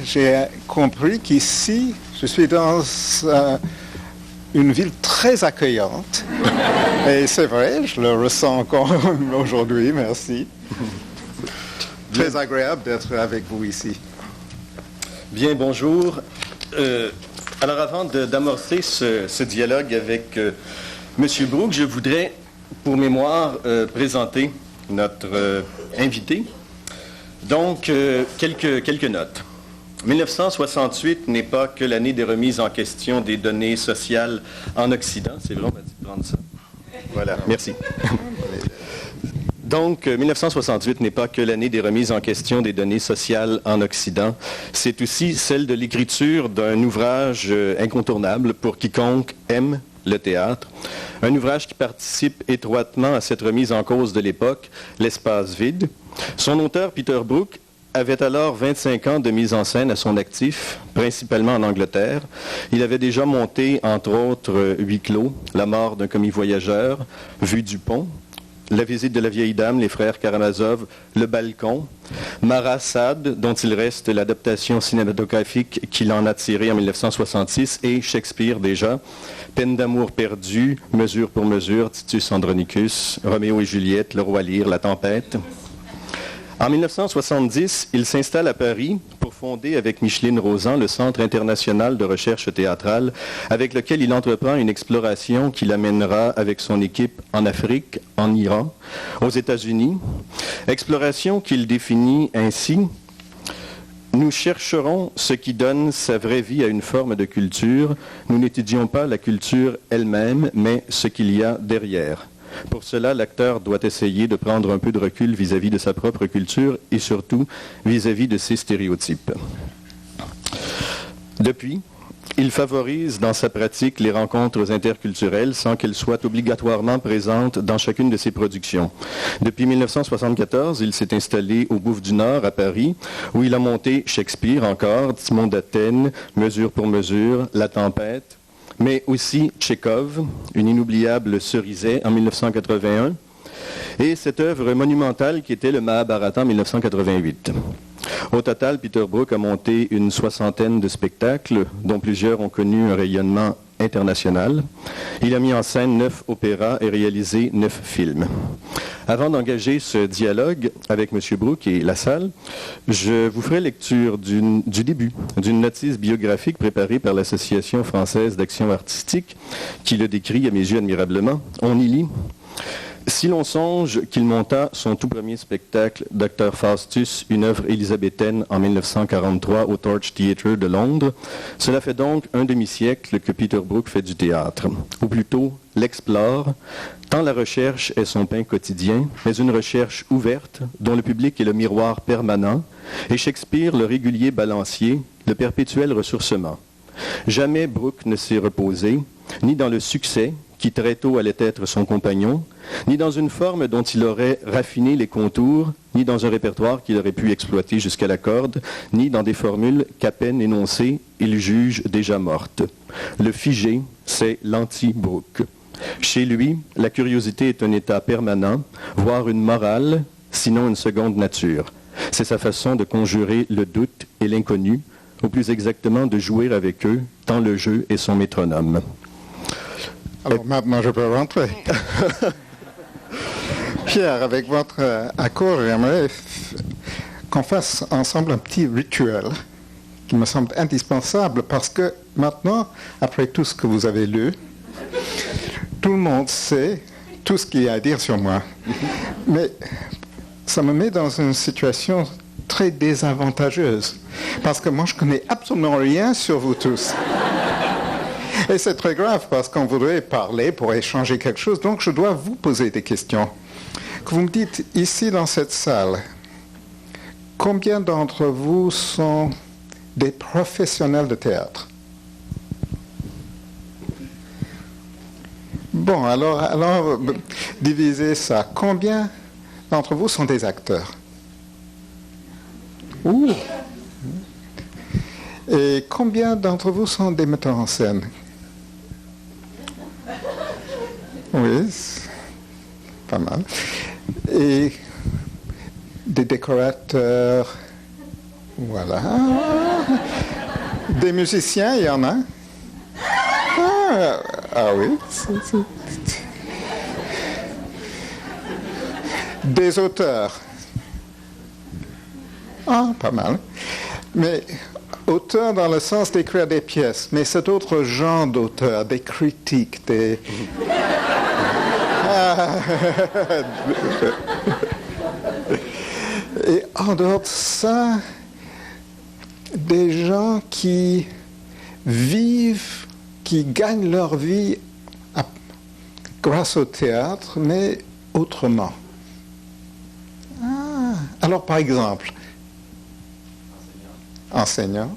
j'ai compris qu'ici, je suis dans une ville très accueillante. Et c'est vrai, je le ressens encore aujourd'hui, merci. Très agréable d'être avec vous ici. Bien, bonjour. Alors, avant d'amorcer ce dialogue avec M. Brooks, je voudrais, pour mémoire, présenter notre invité. Donc, quelques notes. 1968 n'est pas que l'année des remises en question des données sociales en Occident. C'est vrai, on m'a dit de prendre ça. Voilà, merci. Donc, 1968 n'est pas que l'année des remises en question des données sociales en Occident. C'est aussi celle de l'écriture d'un ouvrage incontournable pour quiconque aime le théâtre. Un ouvrage qui participe étroitement à cette remise en cause de l'époque, L'espace vide. Son auteur, Peter Brook, avait alors 25 ans de mise en scène à son actif, principalement en Angleterre. Il avait déjà monté, entre autres, Huis clos, La mort d'un commis voyageur, Vue du pont, La visite de la vieille dame, Les frères Karamazov, Le balcon, Marat Sade, dont il reste l'adaptation cinématographique qu'il en a tirée en 1966, et Shakespeare déjà, Peine d'amour perdue, Mesure pour mesure, Titus Andronicus, Roméo et Juliette, Le roi Lear, La tempête. En 1970, il s'installe à Paris pour fonder avec Micheline Rozan le Centre international de recherche théâtrale, avec lequel il entreprend une exploration qui l'amènera avec son équipe en Afrique, en Iran, aux États-Unis. Exploration qu'il définit ainsi: nous chercherons ce qui donne sa vraie vie à une forme de culture. Nous n'étudions pas la culture elle-même, mais ce qu'il y a derrière. Pour cela, l'acteur doit essayer de prendre un peu de recul vis-à-vis de sa propre culture et surtout vis-à-vis de ses stéréotypes. Depuis, il favorise dans sa pratique les rencontres interculturelles sans qu'elles soient obligatoirement présentes dans chacune de ses productions. Depuis 1974, il s'est installé au Bouffe du Nord à Paris, où il a monté Shakespeare encore, Timon d'Athènes, Mesure pour mesure, La tempête, mais aussi Tchekhov, une inoubliable Cerizet en 1981, et cette œuvre monumentale qui était le Mahabharata en 1988. Au total, Peter Brook a monté une 60aine de spectacles, dont plusieurs ont connu un rayonnement international. Il a mis en scène 9 opéras et réalisé 9 films. Avant d'engager ce dialogue avec M. Brook et la salle, je vous ferai lecture du début d'une notice biographique préparée par l'Association française d'action artistique, qui le décrit à mes yeux admirablement. On y lit: si l'on songe qu'il monta son tout premier spectacle, Dr. Faustus, une œuvre élisabéthaine en 1943 au Torch Theatre de Londres, cela fait donc un demi-siècle que Peter Brook fait du théâtre, ou plutôt l'explore, tant la recherche est son pain quotidien, mais une recherche ouverte, dont le public est le miroir permanent, et Shakespeare le régulier balancier, le perpétuel ressourcement. Jamais Brook ne s'est reposé, ni dans le succès, qui très tôt allait être son compagnon, ni dans une forme dont il aurait raffiné les contours, ni dans un répertoire qu'il aurait pu exploiter jusqu'à la corde, ni dans des formules qu'à peine énoncées, il juge déjà mortes. Le figé, c'est l'anti-Brook. Chez lui, la curiosité est un état permanent, voire une morale, sinon une seconde nature. C'est sa façon de conjurer le doute et l'inconnu, ou plus exactement de jouer avec eux, tant le jeu est son métronome. Alors maintenant, je peux rentrer. Pierre, avec votre accord, j'aimerais qu'on fasse ensemble un petit rituel qui me semble indispensable parce que maintenant, après tout ce que vous avez lu, tout le monde sait tout ce qu'il y a à dire sur moi. Mais ça me met dans une situation très désavantageuse parce que moi, je connais absolument rien sur vous tous. Et c'est très grave parce qu'on voudrait parler pour échanger quelque chose, donc je dois vous poser des questions. Que vous me dites, ici dans cette salle, combien d'entre vous sont des professionnels de théâtre? Bon, alors divisez ça. Combien d'entre vous sont des acteurs? Ouh. Et combien d'entre vous sont des metteurs en scène? Oui, pas mal. Et des décorateurs, Voilà. Des musiciens, il y en a? Ah oui. Des auteurs. Ah, pas mal. Mais auteur dans le sens d'écrire des pièces, mais cet autre genre d'auteur, des critiques, des... Et en dehors de ça, des gens qui vivent, qui gagnent leur vie grâce au théâtre, mais autrement. Alors, par exemple, enseignant.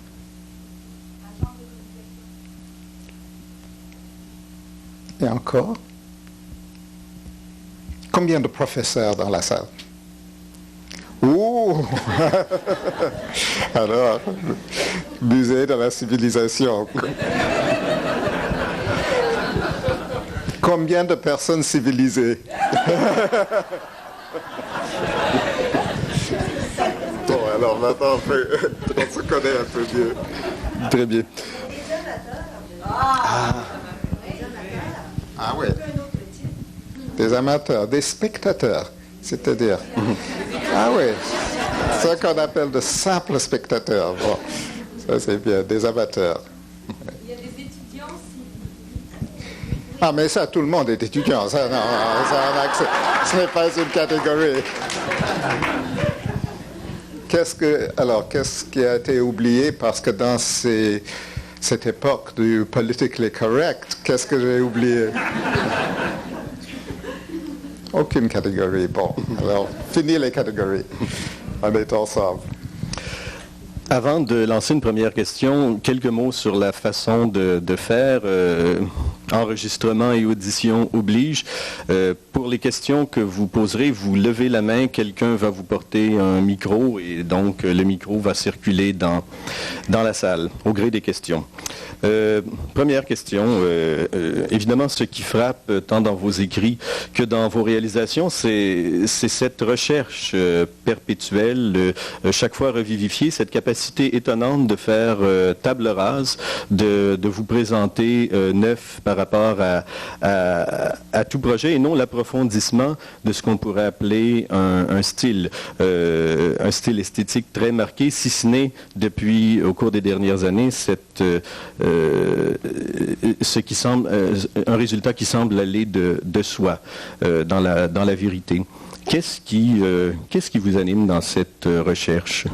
Et encore? Combien de professeurs dans la salle? Ouh! Alors, musée de la civilisation. Combien de personnes civilisées? Bon, alors maintenant, on se connaît un peu mieux. Très bien. Ah oui. Des amateurs, des spectateurs, c'est-à-dire. Ah oui. Ce qu'on appelle de simples spectateurs. Bon, ça c'est bien, des amateurs. Il y a des étudiants aussi. Ah, mais ça, tout le monde est étudiant. Ça, non, ce n'est pas une catégorie. Qu'est-ce qui a été oublié? Parce que dans cette époque du politically correct, qu'est-ce que j'ai oublié? Aucune catégorie. Bon, alors, fini les catégories. On est ensemble. Avant de lancer une première question, quelques mots sur la façon de faire. Enregistrement et audition oblige. Pour les questions que vous poserez, vous levez la main, quelqu'un va vous porter un micro et donc le micro va circuler dans la salle au gré des questions. Première question, évidemment ce qui frappe tant dans vos écrits que dans vos réalisations, c'est cette recherche perpétuelle, chaque fois revivifiée, cette capacité étonnante de faire table rase, de vous présenter neuf par rapport à tout projet et non l'approfondissement de ce qu'on pourrait appeler un style esthétique très marqué, si ce n'est depuis, au cours des dernières années, un résultat qui semble aller de soi dans la vérité. Qu'est-ce qui vous anime dans cette recherche?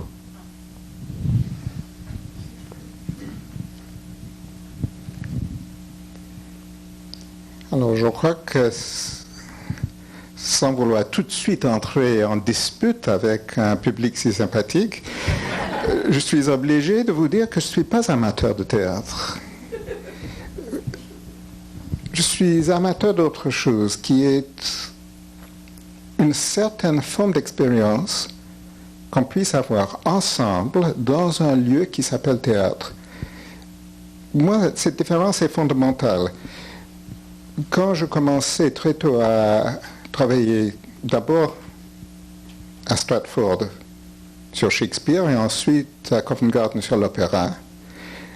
Alors, je crois que, sans vouloir tout de suite entrer en dispute avec un public si sympathique, je suis obligé de vous dire que je ne suis pas amateur de théâtre. Je suis amateur d'autre chose, qui est une certaine forme d'expérience qu'on puisse avoir ensemble dans un lieu qui s'appelle théâtre. Moi, cette différence est fondamentale. Quand je commençais très tôt à travailler, d'abord à Stratford sur Shakespeare et ensuite à Covent Garden sur l'opéra,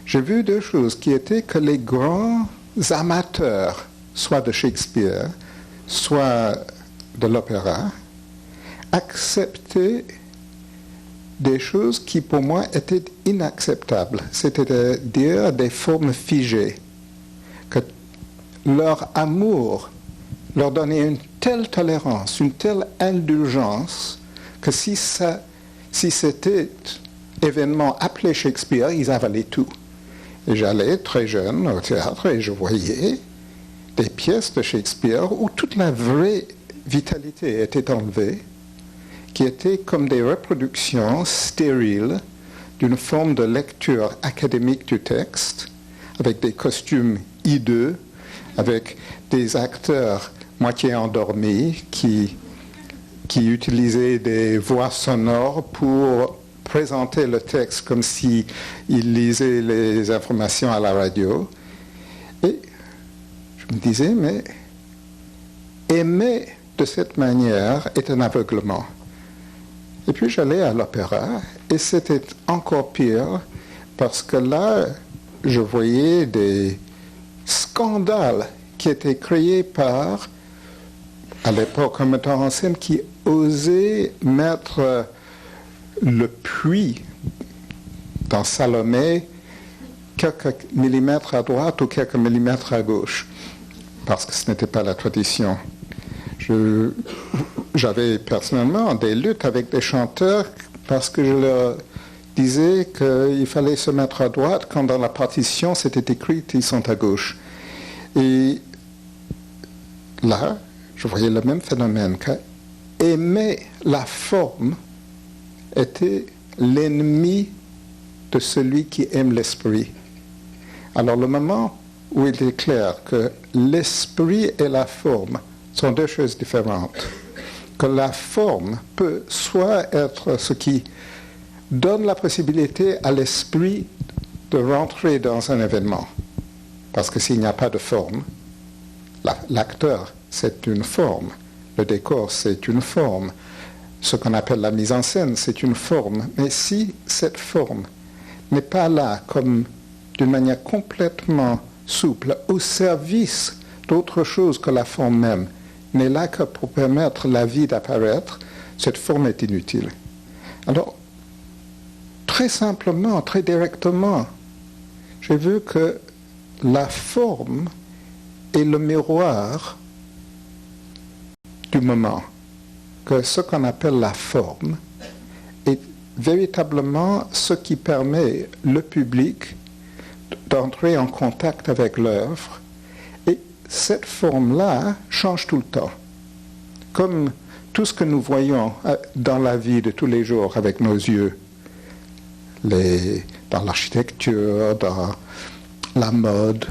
j'ai vu deux choses qui étaient que les grands amateurs, soit de Shakespeare, soit de l'opéra, acceptaient des choses qui pour moi étaient inacceptables, c'est-à-dire des formes figées, que leur amour leur donnait une telle tolérance, une telle indulgence, que si c'était événement appelé Shakespeare, ils avalaient tout. Et j'allais très jeune au théâtre et je voyais des pièces de Shakespeare où toute la vraie vitalité était enlevée, qui étaient comme des reproductions stériles d'une forme de lecture académique du texte, avec des costumes hideux, avec des acteurs moitié endormis qui utilisaient des voix sonores pour présenter le texte comme s'ils lisaient les informations à la radio. Et je me disais, mais aimer de cette manière est un aveuglement. Et puis j'allais à l'opéra et c'était encore pire parce que là, je voyais des scandales qui étaient créés par, à l'époque, un metteur en scène qui osait mettre le puits dans Salomé quelques millimètres à droite ou quelques millimètres à gauche, parce que ce n'était pas la tradition. J'avais personnellement des luttes avec des chanteurs parce que je leur disais qu'il fallait se mettre à droite quand dans la partition c'était écrit qu'ils sont à gauche. Et là, je voyais le même phénomène, qu'aimer la forme était l'ennemi de celui qui aime l'esprit. Alors le moment où il est clair que l'esprit et la forme sont deux choses différentes, que la forme peut soit être ce qui donne la possibilité à l'esprit de rentrer dans un événement, parce que s'il n'y a pas de forme, l'acteur c'est une forme, le décor c'est une forme, ce qu'on appelle la mise en scène c'est une forme, mais si cette forme n'est pas là comme d'une manière complètement souple, au service d'autre chose que la forme même, n'est là que pour permettre la vie d'apparaître, cette forme est inutile. Alors, très simplement, très directement, j'ai vu que la forme est le miroir du moment, que ce qu'on appelle la forme est véritablement ce qui permet le public d'entrer en contact avec l'œuvre, et cette forme-là change tout le temps. Comme tout ce que nous voyons dans la vie de tous les jours avec nos yeux, dans l'architecture, dans la mode,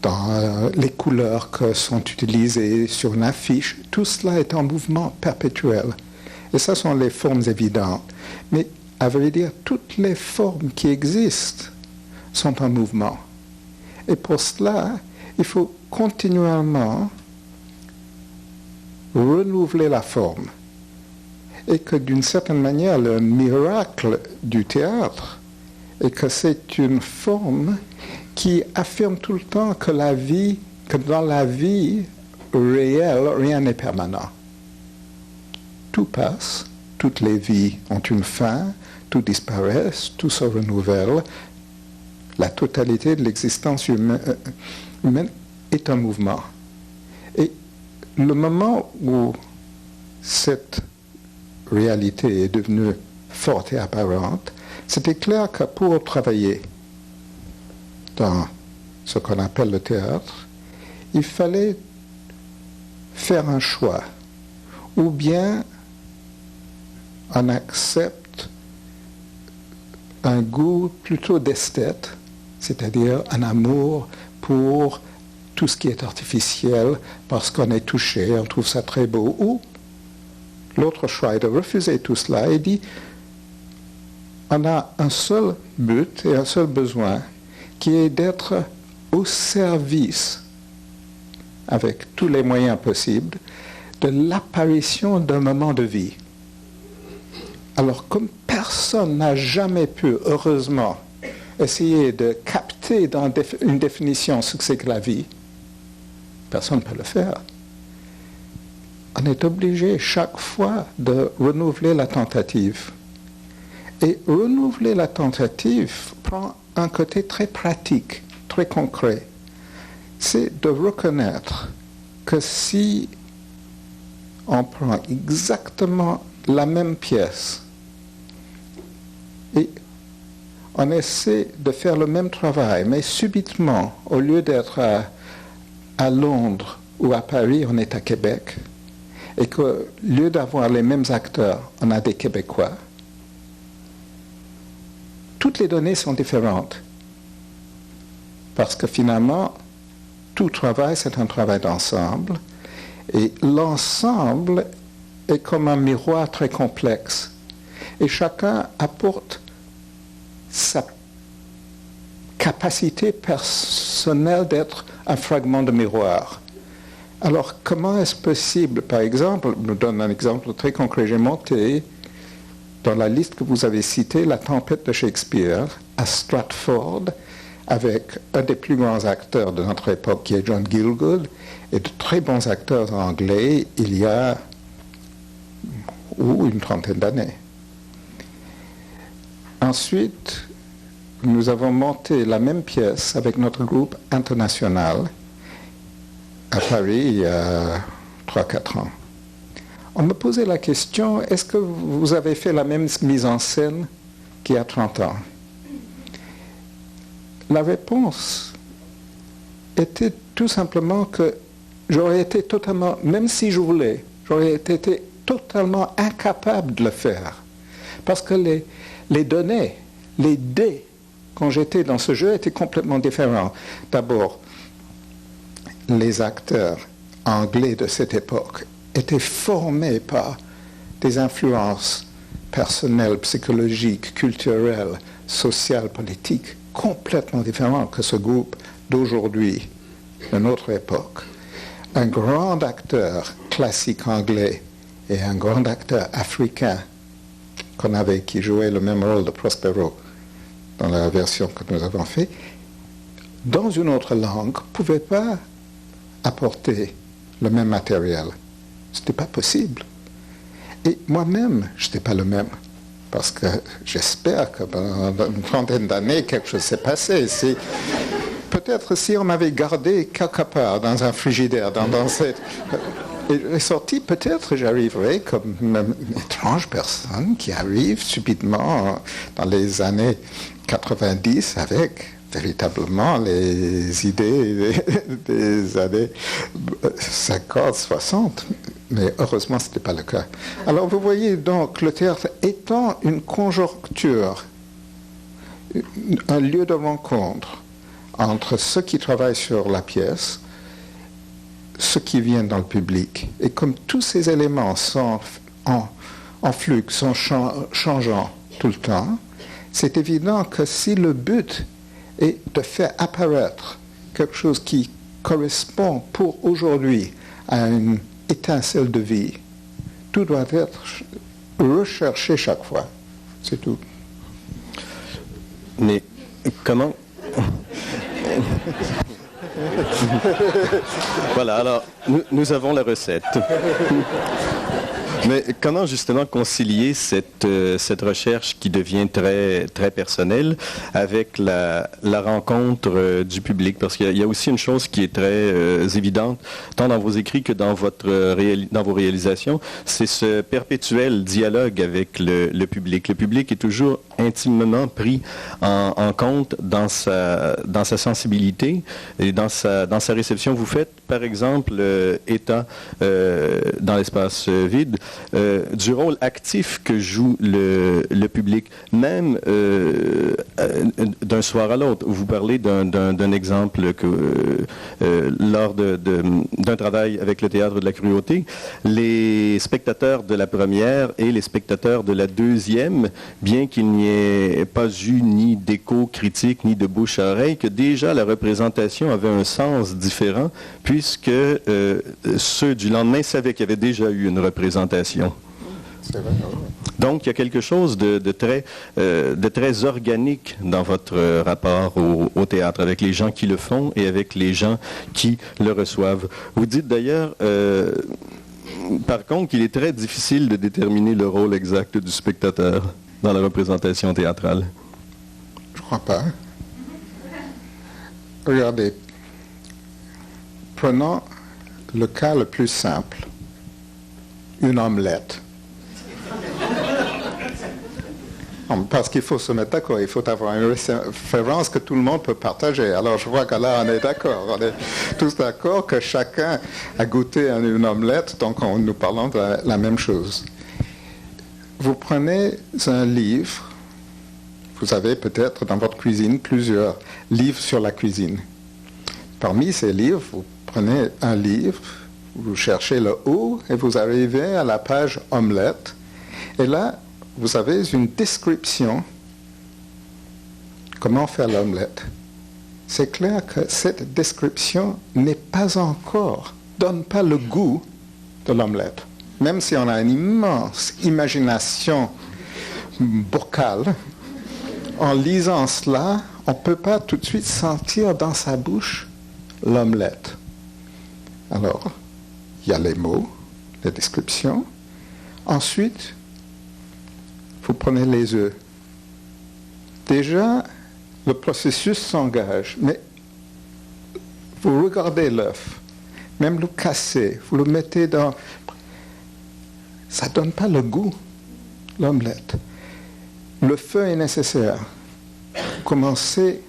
dans les couleurs qui sont utilisées sur une affiche, tout cela est en mouvement perpétuel. Et ça sont les formes évidentes. Mais à vrai dire, toutes les formes qui existent sont en mouvement. Et pour cela, il faut continuellement renouveler la forme. Et que d'une certaine manière, le miracle du théâtre est que c'est une forme qui affirme tout le temps que dans la vie réelle, rien n'est permanent. Tout passe, toutes les vies ont une fin, tout disparaît, tout se renouvelle. La totalité de l'existence humaine est un mouvement. Et le moment où cette réalité est devenue forte et apparente, c'était clair que pour travailler dans ce qu'on appelle le théâtre, il fallait faire un choix. Ou bien on accepte un goût plutôt d'esthète, c'est-à-dire un amour pour tout ce qui est artificiel, parce qu'on est touché, on trouve ça très beau, ou l'autre choix est de refuser tout cela et dit, on a un seul but et un seul besoin, qui est d'être au service, avec tous les moyens possibles, de l'apparition d'un moment de vie. Alors, comme personne n'a jamais pu, heureusement, essayer de capter dans une définition ce que c'est que la vie, personne ne peut le faire. On est obligé chaque fois de renouveler la tentative. Et renouveler la tentative prend un côté très pratique, très concret. C'est de reconnaître que si on prend exactement la même pièce et on essaie de faire le même travail, mais subitement, au lieu d'être à Londres ou à Paris, on est à Québec, et qu'au lieu d'avoir les mêmes acteurs, on a des Québécois, toutes les données sont différentes. Parce que finalement, tout travail, c'est un travail d'ensemble, et l'ensemble est comme un miroir très complexe. Et chacun apporte sa capacité personnelle d'être un fragment de miroir. Alors, comment est-ce possible, par exemple, je vous donne un exemple très concret, j'ai monté dans la liste que vous avez citée, La Tempête de Shakespeare, à Stratford, avec un des plus grands acteurs de notre époque, qui est John Gielgud, et de très bons acteurs anglais, il y a une trentaine d'années. Ensuite, nous avons monté la même pièce avec notre groupe international à Paris il y a 3-4 ans. On me posait la question, est-ce que vous avez fait la même mise en scène qu'il y a 30 ans? La réponse était tout simplement que j'aurais été totalement, même si je voulais, j'aurais été totalement incapable de le faire. Parce que les données, les dés, quand j'étais dans ce jeu, étaient complètement différents. D'abord, les acteurs anglais de cette époque étaient formés par des influences personnelles, psychologiques, culturelles, sociales, politiques, complètement différentes que ce groupe d'aujourd'hui, de notre époque. Un grand acteur classique anglais et un grand acteur africain qu'on avait, qui jouait le même rôle de Prospero dans la version que nous avons faite, dans une autre langue, ne pouvaient pas apporter le même matériel. Ce n'était pas possible. Et moi-même, je n'étais pas le même. Parce que j'espère que pendant une trentaine d'années, quelque chose s'est passé. Peut-être si on m'avait gardé quelque part dans un frigidaire, dans cette... Et sorti, peut-être j'arriverais comme une étrange personne qui arrive subitement dans les années 90 avec véritablement les idées des années 50, 60. Mais heureusement, ce n'était pas le cas. Alors vous voyez donc le théâtre étant une conjoncture, un lieu de rencontre entre ceux qui travaillent sur la pièce, ceux qui viennent dans le public. Et comme tous ces éléments sont en flux, sont changeants tout le temps, c'est évident que si le but est de faire apparaître quelque chose qui correspond pour aujourd'hui à une étincelle de vie, tout doit être recherché chaque fois. C'est tout. Mais comment... Voilà, alors nous avons la recette. Mais comment justement concilier cette recherche qui devient très, très personnelle avec la rencontre du public? Parce qu'il y a aussi une chose qui est très évidente, tant dans vos écrits que dans vos réalisations, c'est ce perpétuel dialogue avec le public. Le public est toujours intimement pris en compte dans sa sensibilité et dans sa réception. Vous faites, par exemple, état dans l'espace vide, du rôle actif que joue le public, même d'un soir à l'autre. Vous parlez d'un exemple que lors d'un travail avec le Théâtre de la Cruauté, les spectateurs de la première et les spectateurs de la deuxième, bien qu'il n'y ait pas eu ni d'écho critique, ni de bouche à oreille, que déjà la représentation avait un sens différent, puisque ceux du lendemain savaient qu'il y avait déjà eu une représentation. C'est vrai, oui. Donc, il y a quelque chose de très organique dans votre rapport au théâtre, avec les gens qui le font et avec les gens qui le reçoivent. Vous dites d'ailleurs, par contre, qu'il est très difficile de déterminer le rôle exact du spectateur dans la représentation théâtrale. Je crois pas. Regardez, prenons le cas le plus simple. Une omelette. Parce qu'il faut se mettre d'accord, il faut avoir une référence que tout le monde peut partager. Alors je vois que là on est d'accord, on est tous d'accord que chacun a goûté une omelette, donc nous parlons de la même chose. Vous prenez un livre, vous avez peut-être dans votre cuisine plusieurs livres sur la cuisine. Parmi ces livres, vous prenez un livre, vous cherchez le haut et vous arrivez à la page omelette. Et là, vous avez une description comment faire l'omelette. C'est clair que cette description n'est pas encore, donne pas le goût de l'omelette. Même si on a une immense imagination bocal, en lisant cela, on ne peut pas tout de suite sentir dans sa bouche l'omelette. Alors, il y a les mots, les descriptions. Ensuite, vous prenez les œufs. Déjà, le processus s'engage, mais vous regardez l'œuf, même le casser, vous le mettez dans... Ça ne donne pas le goût, l'omelette. Le feu est nécessaire. Commencez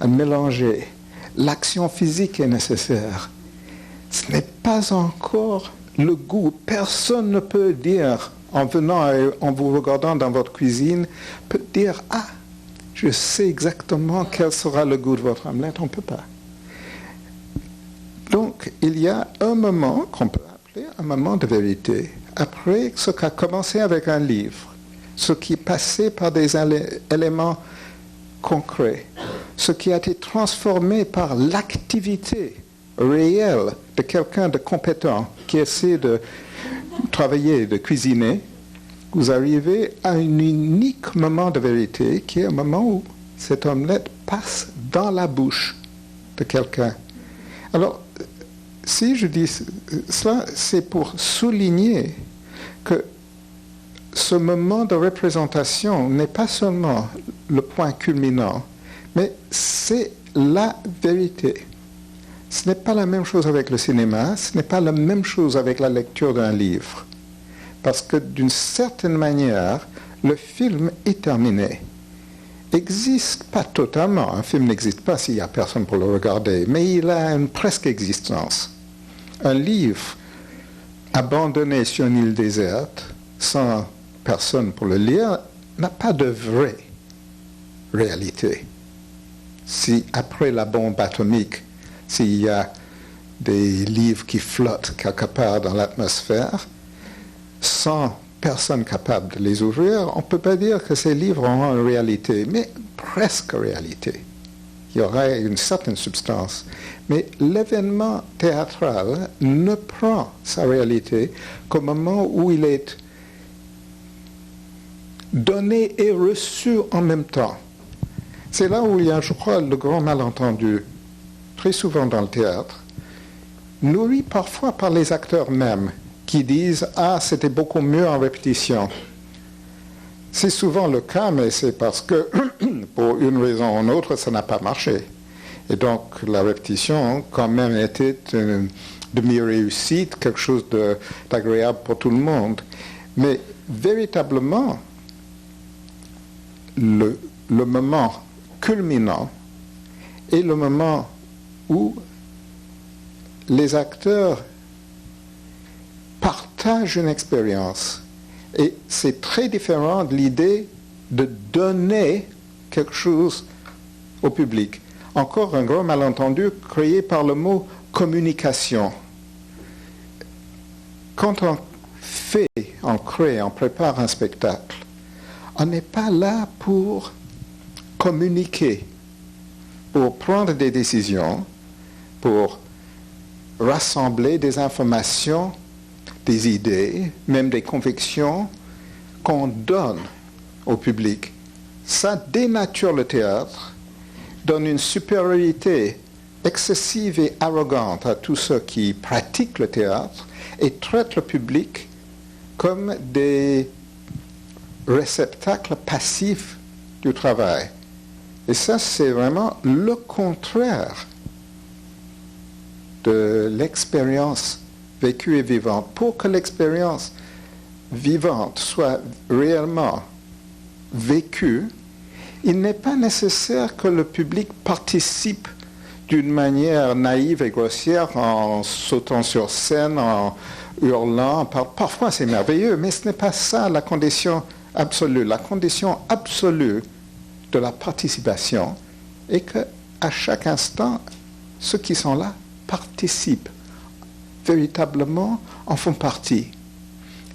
à mélanger. L'action physique est nécessaire. Ce n'est pas encore le goût. Personne ne peut dire, en venant et en vous regardant dans votre cuisine, peut dire « Ah, je sais exactement quel sera le goût de votre omelette. » On ne peut pas. Donc, il y a un moment qu'on peut appeler un moment de vérité. Après ce qui a commencé avec un livre, ce qui est passé par des éléments concrets, ce qui a été transformé par l'activité réelle de quelqu'un de compétent qui essaie de travailler, de cuisiner, vous arrivez à un unique moment de vérité qui est un moment où cette omelette passe dans la bouche de quelqu'un. Alors, si je dis cela, c'est pour souligner que ce moment de représentation n'est pas seulement le point culminant, mais c'est la vérité. Ce n'est pas la même chose avec le cinéma, ce n'est pas la même chose avec la lecture d'un livre. Parce que d'une certaine manière, le film est terminé. N'existe pas totalement, un film n'existe pas s'il n'y a personne pour le regarder, mais il a une presque existence. Un livre abandonné sur une île déserte, sans personne pour le lire, n'a pas de vraie réalité. Si après la bombe atomique, s'il y a des livres qui flottent quelque part dans l'atmosphère, sans personne capable de les ouvrir, on ne peut pas dire que ces livres ont une réalité, mais presque réalité. Il y aurait une certaine substance. Mais l'événement théâtral ne prend sa réalité qu'au moment où il est donné et reçu en même temps. C'est là où il y a, je crois, le grand malentendu, très souvent dans le théâtre, nourri parfois par les acteurs mêmes, qui disent « Ah, c'était beaucoup mieux en répétition ». C'est souvent le cas, mais c'est parce que, pour une raison ou une autre, ça n'a pas marché. Et donc, la répétition, quand même, était une demi-réussite, quelque chose d'agréable pour tout le monde. Mais véritablement, le moment culminant est le moment où les acteurs partagent une expérience. Et c'est très différent de l'idée de donner quelque chose au public. Encore un gros malentendu créé par le mot communication. Quand on fait, on crée, on prépare un spectacle, on n'est pas là pour communiquer, pour prendre des décisions, pour rassembler des informations, des idées, même des convictions qu'on donne au public. Ça dénature le théâtre, donne une supériorité excessive et arrogante à tous ceux qui pratiquent le théâtre et traite le public comme des réceptacles passifs du travail. Et ça, c'est vraiment le contraire de l'expérience vécue et vivante. Pour que l'expérience vivante soit réellement vécue, il n'est pas nécessaire que le public participe d'une manière naïve et grossière en sautant sur scène, en hurlant. Parfois c'est merveilleux, mais ce n'est pas ça la condition absolue. La condition absolue de la participation est qu'à chaque instant, ceux qui sont là participent, véritablement en font partie.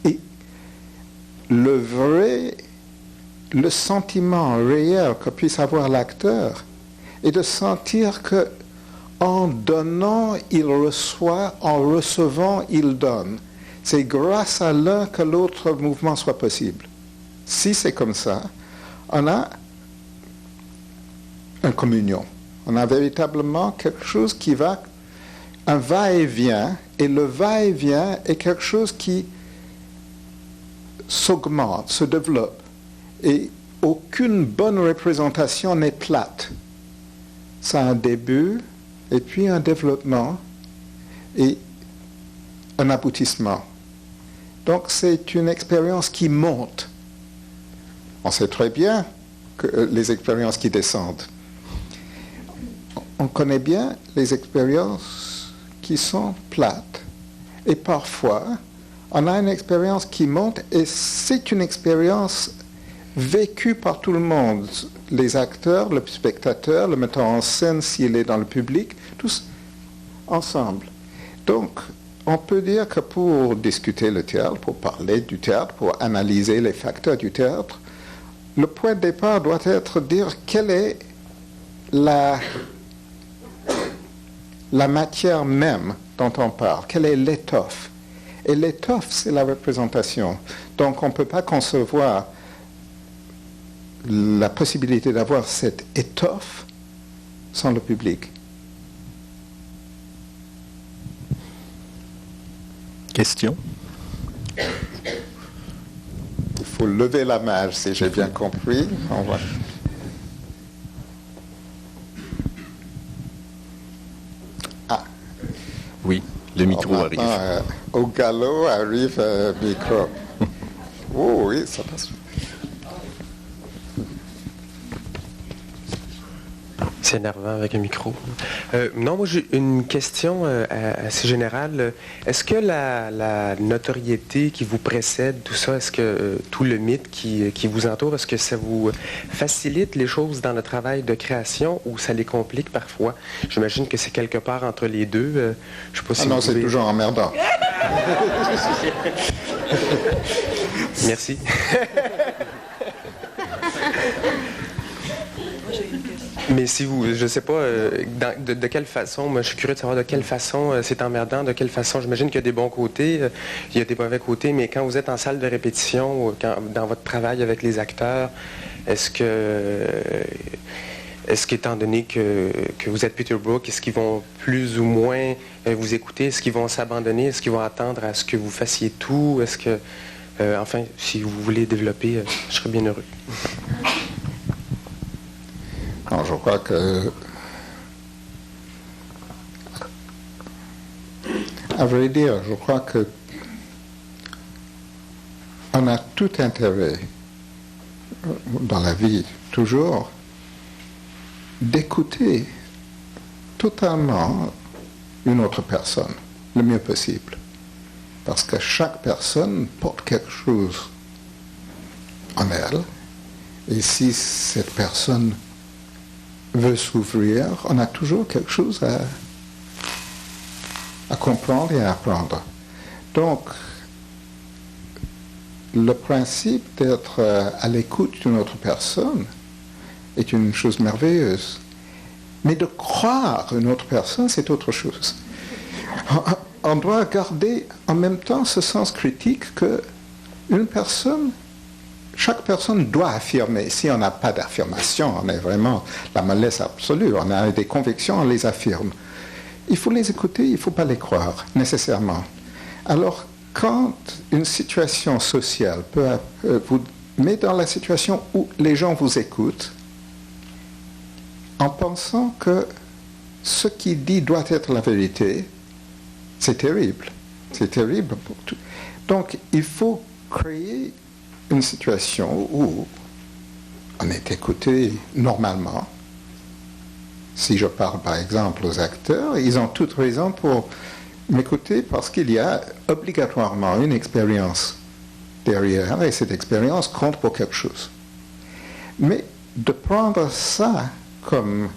Et le sentiment réel que puisse avoir l'acteur est de sentir que en donnant, il reçoit, en recevant, il donne. C'est grâce à l'un que l'autre mouvement soit possible. si c'est comme ça, on a une communion. On a véritablement quelque chose qui va, un va-et-vient, et le va-et-vient est quelque chose qui s'augmente, se développe. Et aucune bonne représentation n'est plate. Ça a un début, et puis un développement, et un aboutissement. Donc c'est une expérience qui monte. On sait très bien que les expériences qui descendent. On connaît bien les expériences qui sont plates. Et parfois, on a une expérience qui monte et c'est une expérience vécue par tout le monde. Les acteurs, le spectateur, le metteur en scène s'il est dans le public, tous ensemble. Donc, on peut dire que pour discuter le théâtre, pour parler du théâtre, pour analyser les facteurs du théâtre, le point de départ doit être de dire quelle est la matière même dont on parle, quelle est l'étoffe. Et l'étoffe, c'est la représentation. Donc on ne peut pas concevoir la possibilité d'avoir cette étoffe sans le public. Question? Il faut lever la main, si j'ai bien compris. On va... Ah. Oui, le micro arrive. Au galop arrive le micro. Oh oui, ça passe. C'est énervant avec un micro. Non, moi j'ai une question assez générale. Est-ce que la notoriété qui vous précède, tout ça, est-ce que tout le mythe qui vous entoure, est-ce que ça vous facilite les choses dans le travail de création ou ça les complique parfois? J'imagine que c'est quelque part entre les deux. Je sais pas si non, c'est toujours emmerdant. Merci. Mais si vous, je ne sais pas de quelle façon, moi je suis curieux de savoir de quelle façon c'est emmerdant, de quelle façon, j'imagine qu'il y a des bons côtés, il y a des mauvais côtés, mais quand vous êtes en salle de répétition, dans votre travail avec les acteurs, est-ce qu'étant donné que vous êtes Peter Brook, est-ce qu'ils vont plus ou moins vous écouter, est-ce qu'ils vont s'abandonner, est-ce qu'ils vont attendre à ce que vous fassiez tout, est-ce que, enfin, si vous voulez développer, je serais bien heureux. Non, je crois que, à vrai dire, je crois que on a tout intérêt dans la vie, toujours, d'écouter totalement une autre personne, le mieux possible. Parce que chaque personne porte quelque chose en elle, et si cette personne veut s'ouvrir, on a toujours quelque chose à comprendre et à apprendre. Donc, le principe d'être à l'écoute d'une autre personne est une chose merveilleuse. Mais de croire une autre personne, c'est autre chose. On doit garder en même temps ce sens critique que une personne, chaque personne doit affirmer. Si on n'a pas d'affirmation, on est vraiment la mollesse absolue. On a des convictions, on les affirme. Il faut les écouter, il ne faut pas les croire, nécessairement. Alors, quand une situation sociale vous met dans la situation où les gens vous écoutent, en pensant que ce qu'il dit doit être la vérité, c'est terrible. C'est terrible pour tout. Donc, il faut créer une situation où on est écouté normalement. Si je parle par exemple aux acteurs, ils ont toute raison pour m'écouter parce qu'il y a obligatoirement une expérience derrière et cette expérience compte pour quelque chose. Mais de prendre ça comme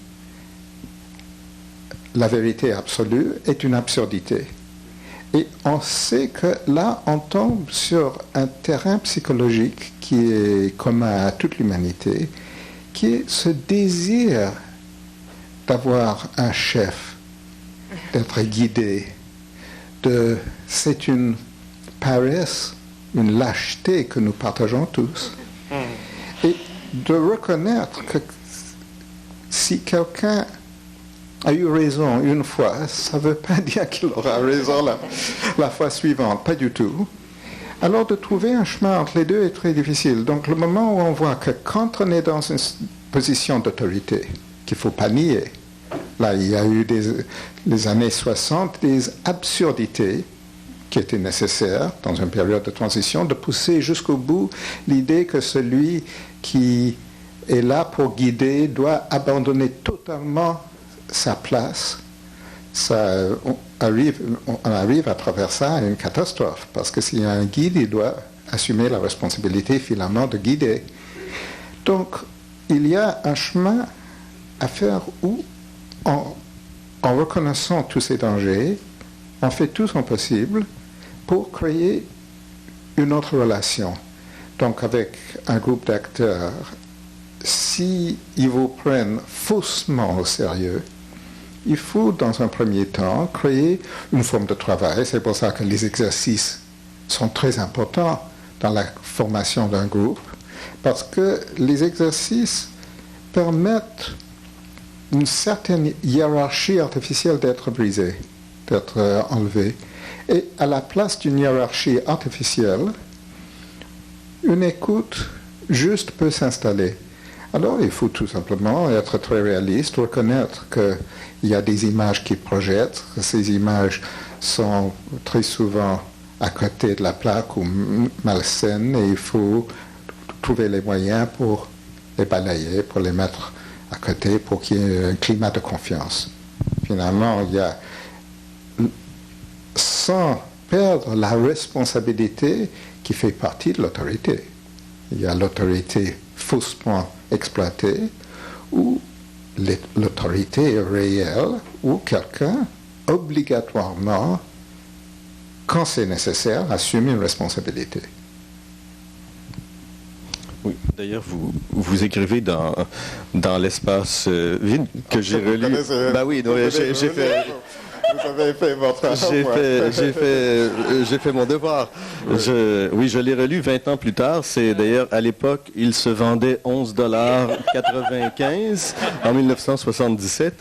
la vérité absolue est une absurdité. Et on sait que là, on tombe sur un terrain psychologique qui est commun à toute l'humanité, qui est ce désir d'avoir un chef, d'être guidé. C'est une paresse, une lâcheté que nous partageons tous. de reconnaître que si quelqu'un a eu raison une fois, ça ne veut pas dire qu'il aura raison la fois suivante, pas du tout. Alors de trouver un chemin entre les deux est très difficile. Donc le moment où on voit que quand on est dans une position d'autorité, qu'il ne faut pas nier, là il y a eu les années 60 des absurdités qui étaient nécessaires dans une période de transition, de pousser jusqu'au bout l'idée que celui qui est là pour guider doit abandonner totalement sa place. On arrive à travers ça à une catastrophe, parce que s'il y a un guide, il doit assumer la responsabilité finalement de guider. Donc, il y a un chemin à faire où, en reconnaissant tous ces dangers, on fait tout son possible pour créer une autre relation. Donc, avec un groupe d'acteurs, s'ils vous prennent faussement au sérieux, il faut, dans un premier temps, créer une forme de travail. C'est pour ça que les exercices sont très importants dans la formation d'un groupe, parce que les exercices permettent une certaine hiérarchie artificielle d'être brisée, d'être enlevée. Et à la place d'une hiérarchie artificielle, une écoute juste peut s'installer. Alors, il faut tout simplement être très réaliste, reconnaître qu'il y a des images qui projettent, que ces images sont très souvent à côté de la plaque ou malsaines, et il faut trouver les moyens pour les balayer, pour les mettre à côté, pour qu'il y ait un climat de confiance. Finalement, il y a, sans perdre la responsabilité qui fait partie de l'autorité. Il y a l'autorité faussement exploitée, ou l'autorité réelle, où quelqu'un, obligatoirement, quand c'est nécessaire, assume une responsabilité. Oui, d'ailleurs, vous écrivez dans l'espace vide que j'ai relu. Ben oui, j'ai fait... Vous avez fait votre J'ai fait mon devoir. Oui, je l'ai relu 20 ans plus tard. C'est d'ailleurs, à l'époque, il se vendait $11,95 en 1977.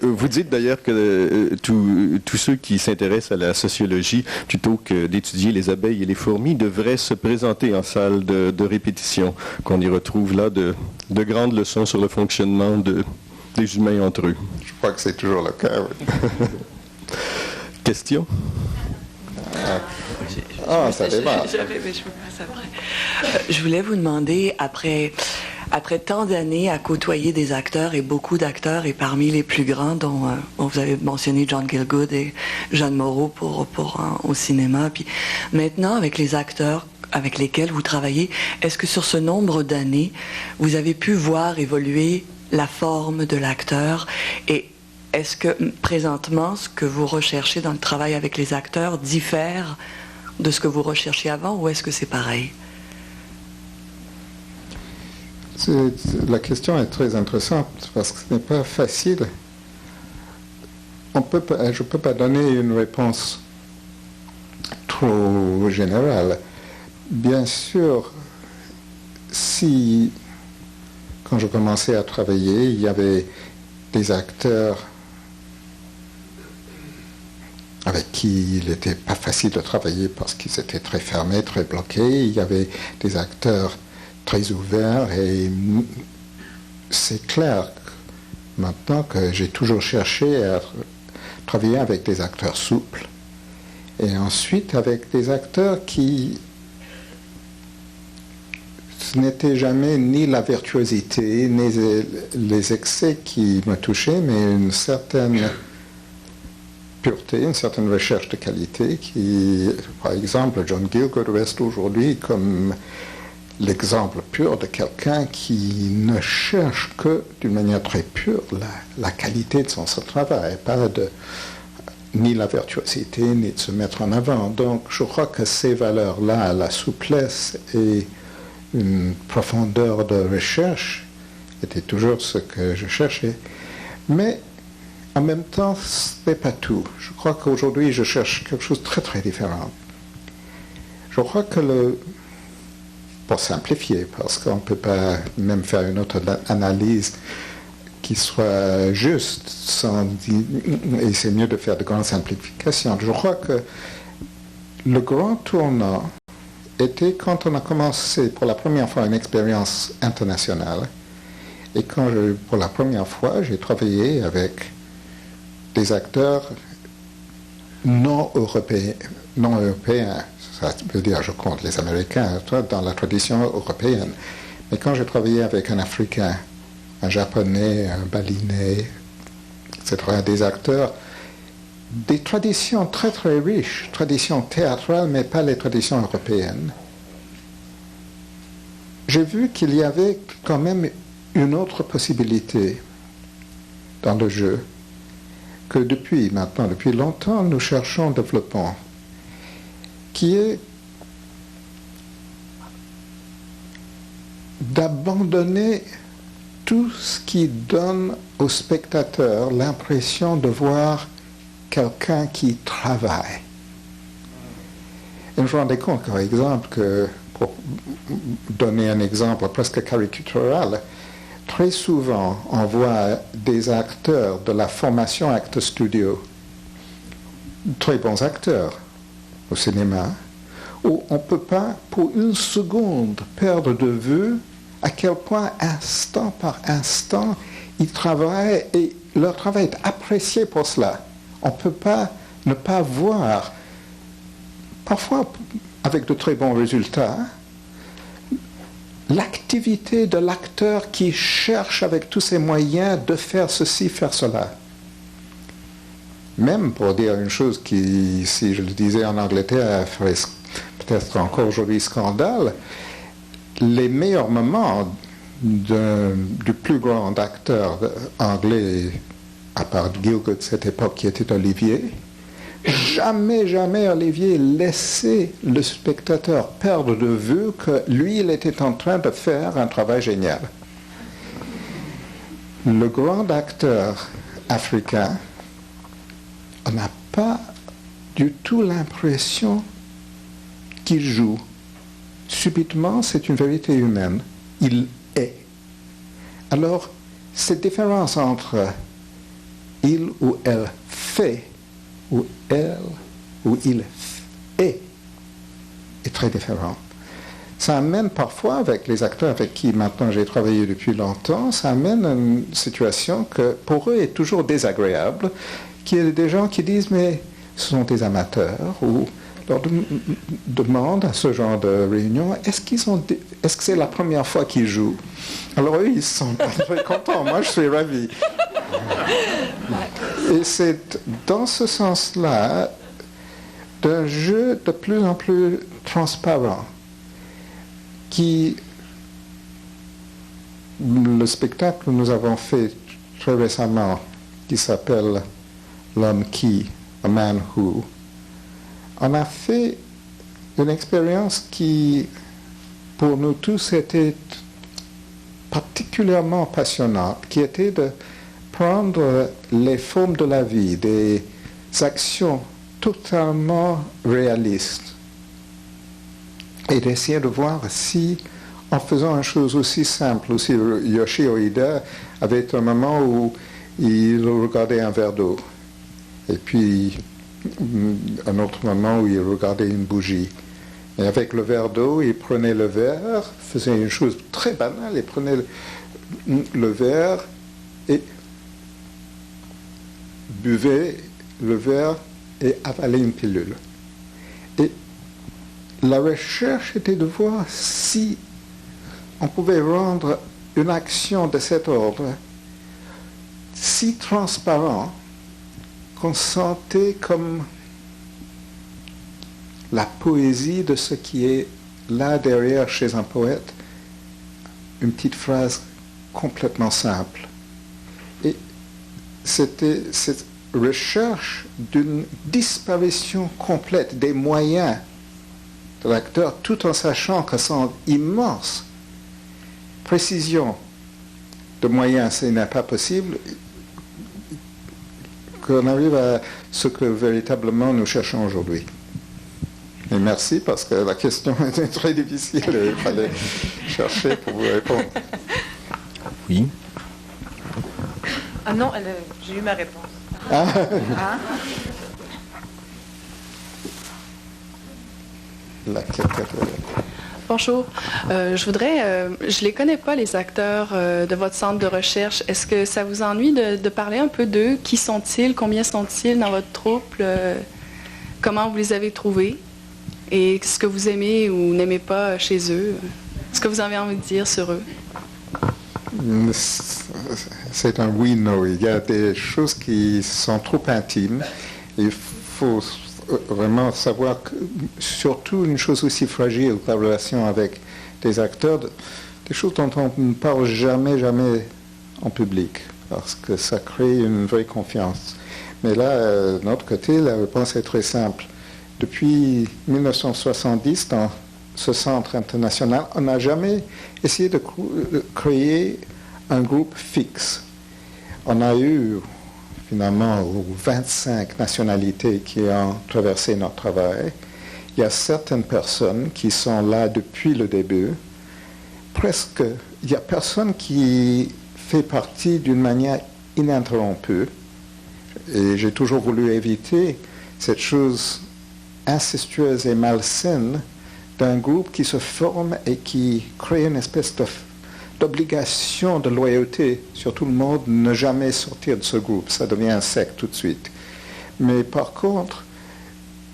Vous dites d'ailleurs que tous ceux qui s'intéressent à la sociologie, plutôt que d'étudier les abeilles et les fourmis, devraient se présenter en salle de répétition, qu'on y retrouve là de grandes leçons sur le fonctionnement des humains entre eux. Je crois que c'est toujours le cas, oui. Question? Ça démarre. Je voulais vous demander, après tant d'années à côtoyer des acteurs, et beaucoup d'acteurs, et parmi les plus grands, dont vous avez mentionné John Gielgud et Jeanne Moreau au cinéma, puis maintenant avec les acteurs avec lesquels vous travaillez, est-ce que sur ce nombre d'années, vous avez pu voir évoluer la forme de l'acteur, et est-ce que présentement ce que vous recherchez dans le travail avec les acteurs diffère de ce que vous recherchiez avant, ou est-ce que c'est pareil? La question est très intéressante parce que ce n'est pas facile. Je ne peux pas donner une réponse trop générale. Bien sûr, quand je commençais à travailler, il y avait des acteurs avec qui il n'était pas facile de travailler parce qu'ils étaient très fermés, très bloqués. Il y avait des acteurs très ouverts, et c'est clair maintenant que j'ai toujours ché à travailler avec des acteurs souples, et ensuite avec des acteurs qui... Ce n'était jamais ni la virtuosité, ni les excès qui me touchaient, mais une certaine pureté, une certaine recherche de qualité qui, par exemple, John Gielgud reste aujourd'hui comme l'exemple pur de quelqu'un qui ne cherche que d'une manière très pure la qualité de son travail, pas ni la virtuosité, ni de se mettre en avant. Donc je crois que ces valeurs-là, la souplesse et une profondeur de recherche, était toujours ce que je cherchais. Mais en même temps, ce n'est pas tout. Je crois qu'aujourd'hui, je cherche quelque chose de très très différent. Je crois que pour simplifier, parce qu'on ne peut pas même faire une autre analyse qui soit juste, et c'est mieux de faire de grandes simplifications. Je crois que le grand tournant était quand on a commencé pour la première fois une expérience internationale, et quand pour la première fois j'ai travaillé avec des acteurs non européens, ça veut dire je compte les Américains dans la tradition européenne, mais quand j'ai travaillé avec un Africain, un Japonais, un Balinais, etc., des acteurs, des traditions très très riches, traditions théâtrales, mais pas les traditions européennes. J'ai vu qu'il y avait quand même une autre possibilité dans le jeu que depuis longtemps, nous cherchons, développons, qui est d'abandonner tout ce qui donne au spectateur l'impression de voir quelqu'un qui travaille. Et je me rendais compte, par exemple, que, pour donner un exemple presque caricatural, très souvent on voit des acteurs de la formation Actor Studio, très bons acteurs au cinéma, où on ne peut pas pour une seconde perdre de vue à quel point, instant par instant, ils travaillent et leur travail est apprécié pour cela. On ne peut pas ne pas voir, parfois avec de très bons résultats, l'activité de l'acteur qui cherche avec tous ses moyens de faire ceci, faire cela. Même pour dire une chose qui, si je le disais en Angleterre, ferait peut-être encore aujourd'hui scandale, les meilleurs moments du plus grand acteur anglais, à part Gielgud de cette époque qui était Olivier, jamais Olivier laissait le spectateur perdre de vue que lui, il était en train de faire un travail génial. Le grand acteur africain, on n'a pas du tout l'impression qu'il joue. Subitement, c'est une vérité humaine. Il est. Alors, cette différence entre il ou elle fait, ou elle ou il est très différente. Ça amène parfois, avec les acteurs avec qui maintenant j'ai travaillé depuis longtemps, ça amène une situation que pour eux est toujours désagréable, qu'il y a des gens qui disent mais ce sont des amateurs, ou leur demande à ce genre de réunion, est-ce que c'est la première fois qu'ils jouent? Alors eux, ils sont très contents. Moi, je suis ravi. Et c'est dans ce sens-là d'un jeu de plus en plus transparent qui, le spectacle que nous avons fait très récemment, qui s'appelle L'homme qui, A Man Who, on a fait une expérience qui, pour nous tous, était particulièrement passionnante, qui était de prendre les formes de la vie, des actions totalement réalistes, et d'essayer de voir si, en faisant une chose aussi simple, aussi Yoshio Ida avait un moment où il regardait un verre d'eau, et puis un autre moment où il regardait une bougie. Et avec le verre d'eau, il prenait le verre, faisait une chose très banale, il prenait le verre et buvait le verre et avalait une pilule. Et la recherche était de voir si on pouvait rendre une action de cet ordre si transparent qu'on sentait comme la poésie de ce qui est là derrière chez un poète, une petite phrase complètement simple. Et c'était cette recherche d'une disparition complète des moyens de l'acteur, tout en sachant que son immense précision de moyens, ce n'est pas possible, qu'on arrive à ce que véritablement nous cherchons aujourd'hui. Et merci parce que la question était très difficile et il fallait chercher pour vous répondre. Oui. Ah non, j'ai eu ma réponse. Ah. Hein? Bonjour. Je les connais pas, les acteurs de votre centre de recherche. Est-ce que ça vous ennuie de parler un peu d'eux? Qui sont-ils? Combien sont-ils dans votre troupe? Comment vous les avez trouvés? Et ce que vous aimez ou n'aimez pas chez eux? Ce que vous avez envie de dire sur eux? C'est un oui-no. Il y a des choses qui sont trop intimes. Il faut vraiment savoir que, surtout une chose aussi fragile, la relation avec des acteurs, des choses dont on ne parle jamais en public, parce que ça crée une vraie confiance. Mais là, de notre côté, la réponse est très simple. Depuis 1970, dans ce centre international, on n'a jamais essayé de créer un groupe fixe. On a eu finalement 25 nationalités qui ont traversé notre travail. Il y a certaines personnes qui sont là depuis le début. Presque, il n'y a personne qui fait partie d'une manière ininterrompue. Et j'ai toujours voulu éviter cette chose incestueuse et malsaine d'un groupe qui se forme et qui crée une espèce d'obligation de loyauté sur tout le monde, ne jamais sortir de ce groupe. Ça devient un secte tout de suite. Mais par contre,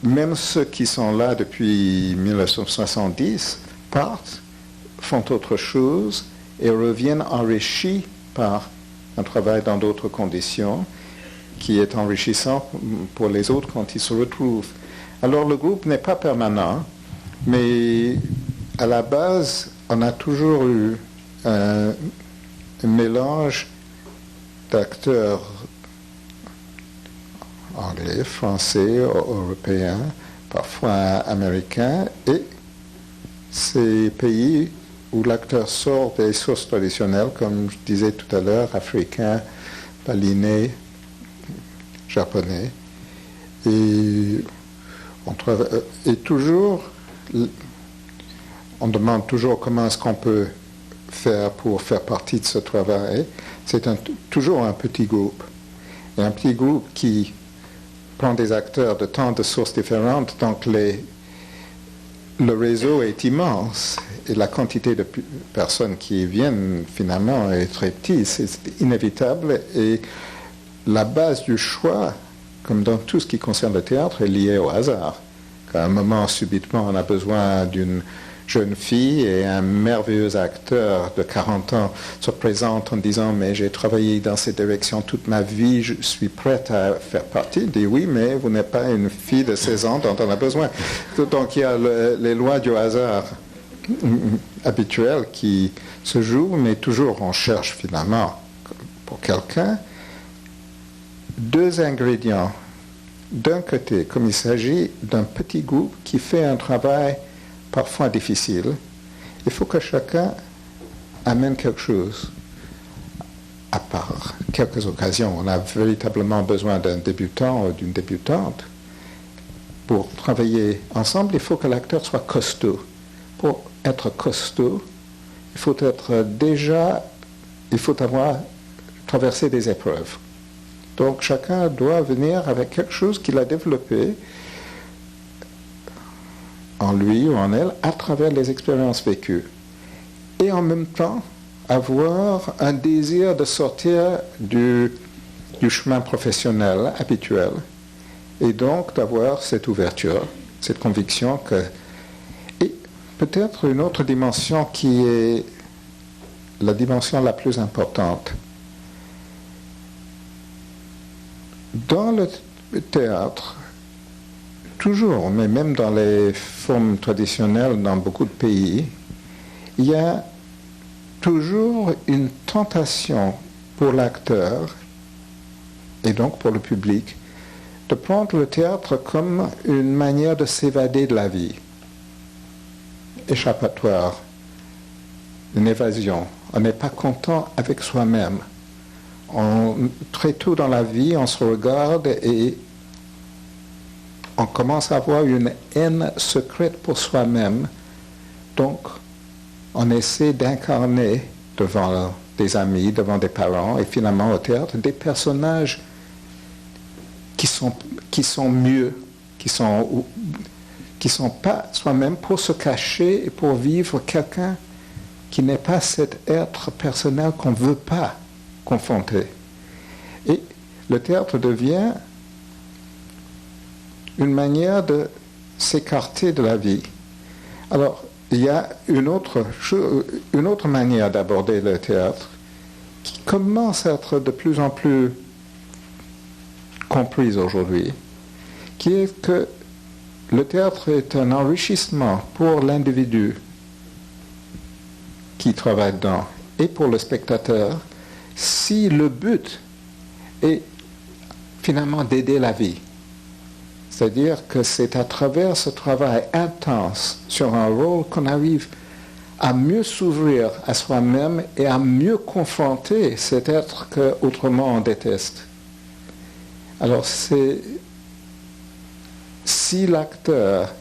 même ceux qui sont là depuis 1970 partent, font autre chose et reviennent enrichis par un travail dans d'autres conditions qui est enrichissant pour les autres quand ils se retrouvent. Alors le groupe n'est pas permanent, mais à la base, on a toujours eu un mélange d'acteurs anglais, français, européens, parfois américains, et ces pays où l'acteur sort des sources traditionnelles, comme je disais tout à l'heure, africains, balinais, japonais. Et toujours, on demande toujours comment est-ce qu'on peut faire pour faire partie de ce travail. C'est toujours un petit groupe. Et un petit groupe qui prend des acteurs de tant de sources différentes, donc le réseau est immense et la quantité de personnes qui viennent finalement est très petite. C'est inévitable et la base du choix, comme dans tout ce qui concerne le théâtre, est liée au hasard. À un moment, subitement, on a besoin d'une jeune fille et un merveilleux acteur de 40 ans se présente en disant « mais j'ai travaillé dans cette direction toute ma vie, je suis prête à faire partie ». Il dit « oui, mais vous n'êtes pas une fille de 16 ans dont on a besoin ». Donc il y a les lois du hasard habituelles qui se jouent, mais toujours on cherche finalement pour quelqu'un deux ingrédients. D'un côté, comme il s'agit d'un petit groupe qui fait un travail parfois difficile, il faut que chacun amène quelque chose. À part quelques occasions, on a véritablement besoin d'un débutant ou d'une débutante. Pour travailler ensemble, il faut que l'acteur soit costaud. Pour être costaud, il faut avoir traversé des épreuves. Donc chacun doit venir avec quelque chose qu'il a développé en lui ou en elle à travers les expériences vécues. Et en même temps, avoir un désir de sortir du chemin professionnel habituel. Et donc d'avoir cette ouverture, cette conviction que... Et peut-être une autre dimension qui est la dimension la plus importante. Dans le théâtre, toujours, mais même dans les formes traditionnelles dans beaucoup de pays, il y a toujours une tentation pour l'acteur, et donc pour le public, de prendre le théâtre comme une manière de s'évader de la vie, échappatoire, une évasion. On n'est pas content avec soi-même. Très tôt dans la vie, on se regarde et on commence à avoir une haine secrète pour soi-même. Donc, on essaie d'incarner devant des amis, devant des parents, et finalement au théâtre, des personnages qui sont mieux, qui sont pas soi-même pour se cacher et pour vivre quelqu'un qui n'est pas cet être personnel qu'on ne veut pas confronter. Et le théâtre devient une manière de s'écarter de la vie. Alors, il y a une autre manière d'aborder le théâtre qui commence à être de plus en plus comprise aujourd'hui, qui est que le théâtre est un enrichissement pour l'individu qui travaille dedans et pour le spectateur, si le but est finalement d'aider la vie. C'est-à-dire que c'est à travers ce travail intense sur un rôle qu'on arrive à mieux s'ouvrir à soi-même et à mieux confronter cet être qu'autrement on déteste. Alors si l'acteur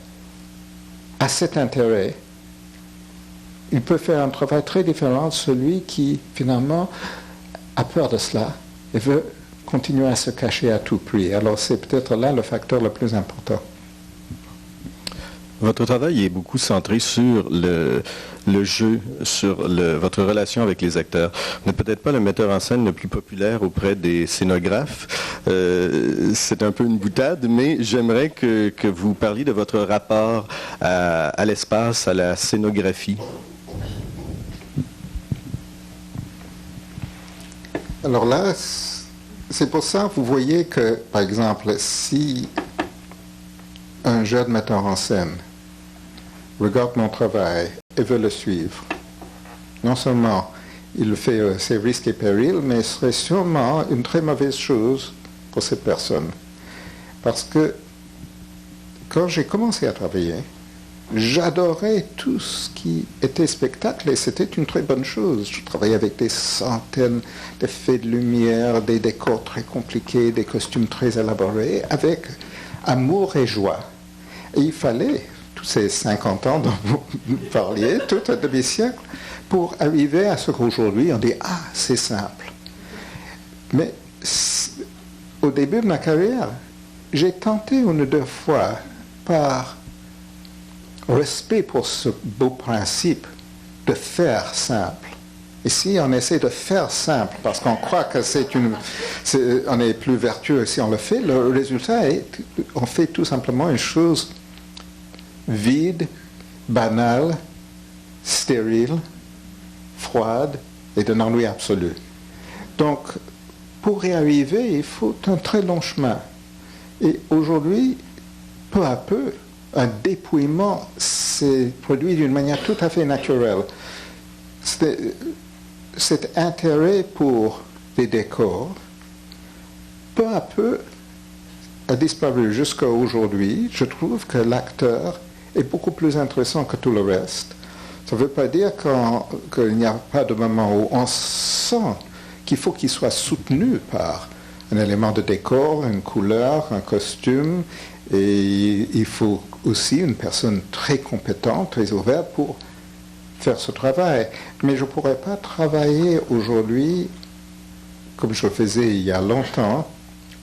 a cet intérêt, il peut faire un travail très différent de celui qui finalement a peur de cela et veut continuer à se cacher à tout prix. Alors c'est peut-être là le facteur le plus important. Votre travail est beaucoup centré sur le jeu, sur votre relation avec les acteurs. Vous n'êtes peut-être pas le metteur en scène le plus populaire auprès des scénographes. C'est un peu une boutade, mais j'aimerais que vous parliez de votre rapport à l'espace, à la scénographie. Alors là, c'est pour ça que vous voyez que, par exemple, si un jeune metteur en scène regarde mon travail et veut le suivre, non seulement il fait ses risques et périls, mais ce serait sûrement une très mauvaise chose pour cette personne. Parce que quand j'ai commencé à travailler, j'adorais tout ce qui était spectacle et c'était une très bonne chose. Je travaillais avec des centaines d'effets de lumière, des décors très compliqués, des costumes très élaborés, avec amour et joie. Et il fallait, tous ces 50 ans dont vous parliez, tout un demi-siècle, pour arriver à ce qu'aujourd'hui on dit « Ah, c'est simple ». Mais au début de ma carrière, j'ai tenté une ou deux fois par respect pour ce beau principe de faire simple. Ici, on essaie de faire simple parce qu'on croit que on est plus vertueux si on le fait. Le résultat est, on fait tout simplement une chose vide, banale, stérile, froide et d'un ennui absolu. Donc, pour y arriver, il faut un très long chemin. Et aujourd'hui, peu à peu, un dépouillement s'est produit d'une manière tout à fait naturelle. Cet intérêt pour les décors, peu à peu, a disparu jusqu'à aujourd'hui. Je trouve que l'acteur est beaucoup plus intéressant que tout le reste. Ça ne veut pas dire qu'il n'y a pas de moment où on sent qu'il faut qu'il soit soutenu par un élément de décor, une couleur, un costume, et il faut aussi une personne très compétente, très ouverte pour faire ce travail. Mais je ne pourrais pas travailler aujourd'hui comme je le faisais il y a longtemps,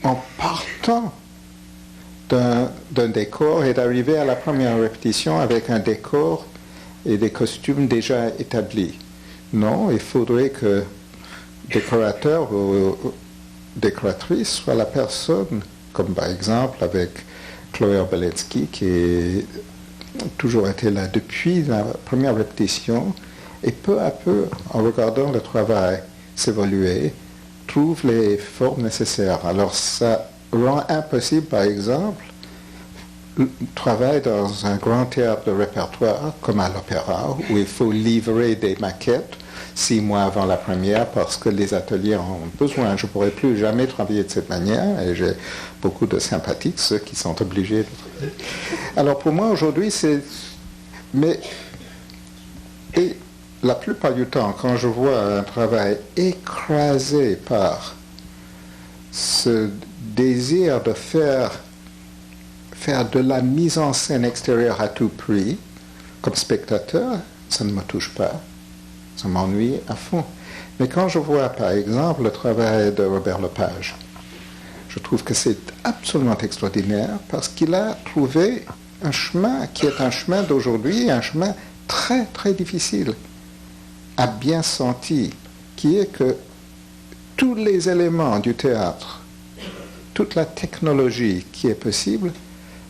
en partant d'un décor et d'arriver à la première répétition avec un décor et des costumes déjà établis. Non, il faudrait que décorateur ou décoratrice soit la personne, comme par exemple avec Chloé Obolensky, qui a toujours été là depuis la première répétition, et peu à peu, en regardant le travail s'évoluer, trouve les formes nécessaires. Alors ça rend impossible, par exemple, le travail dans un grand théâtre de répertoire, comme à l'opéra, où il faut livrer des maquettes 6 mois avant la première parce que les ateliers ont besoin. Je ne pourrais plus jamais travailler de cette manière et j'ai beaucoup de sympathie de ceux qui sont obligés de travailler. Alors pour moi aujourd'hui, et la plupart du temps, quand je vois un travail écrasé par ce désir de faire faire de la mise en scène extérieure à tout prix, comme spectateur, ça ne me touche pas. Ça m'ennuie à fond. Mais quand je vois, par exemple, le travail de Robert Lepage, je trouve que c'est absolument extraordinaire parce qu'il a trouvé un chemin qui est un chemin d'aujourd'hui, un chemin très, très difficile, à bien senti, qui est que tous les éléments du théâtre, toute la technologie qui est possible,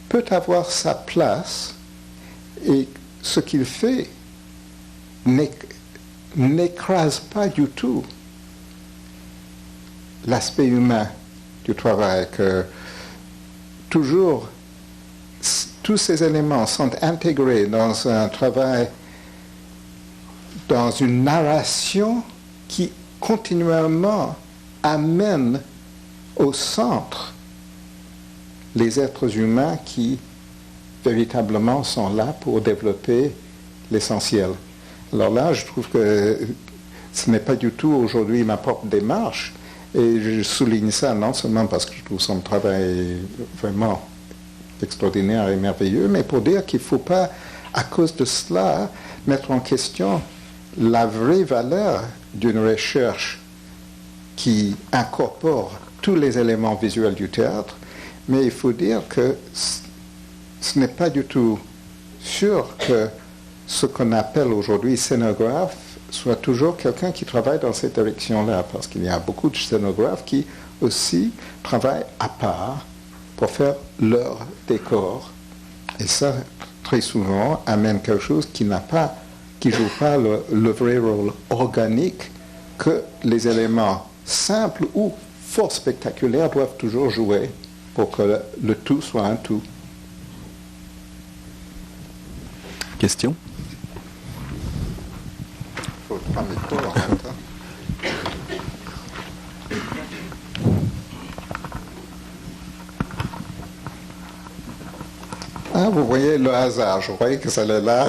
peut avoir sa place et ce qu'il fait n'écrase pas du tout l'aspect humain du travail, que toujours tous ces éléments sont intégrés dans un travail, dans une narration qui continuellement amène au centre les êtres humains qui véritablement sont là pour développer l'essentiel. Alors là, je trouve que ce n'est pas du tout aujourd'hui ma propre démarche, et je souligne ça non seulement parce que je trouve son travail vraiment extraordinaire et merveilleux, mais pour dire qu'il ne faut pas, à cause de cela, mettre en question la vraie valeur d'une recherche qui incorpore tous les éléments visuels du théâtre, mais il faut dire que ce n'est pas du tout sûr que ce qu'on appelle aujourd'hui scénographe soit toujours quelqu'un qui travaille dans cette direction-là, parce qu'il y a beaucoup de scénographes qui aussi travaillent à part pour faire leur décor. Et ça, très souvent, amène quelque chose qui joue pas le vrai rôle organique que les éléments simples ou fort spectaculaires doivent toujours jouer pour que le tout soit un tout. Question? Il faut prendre le micro en même temps. Ah, vous voyez le hasard, je croyais que ça allait là.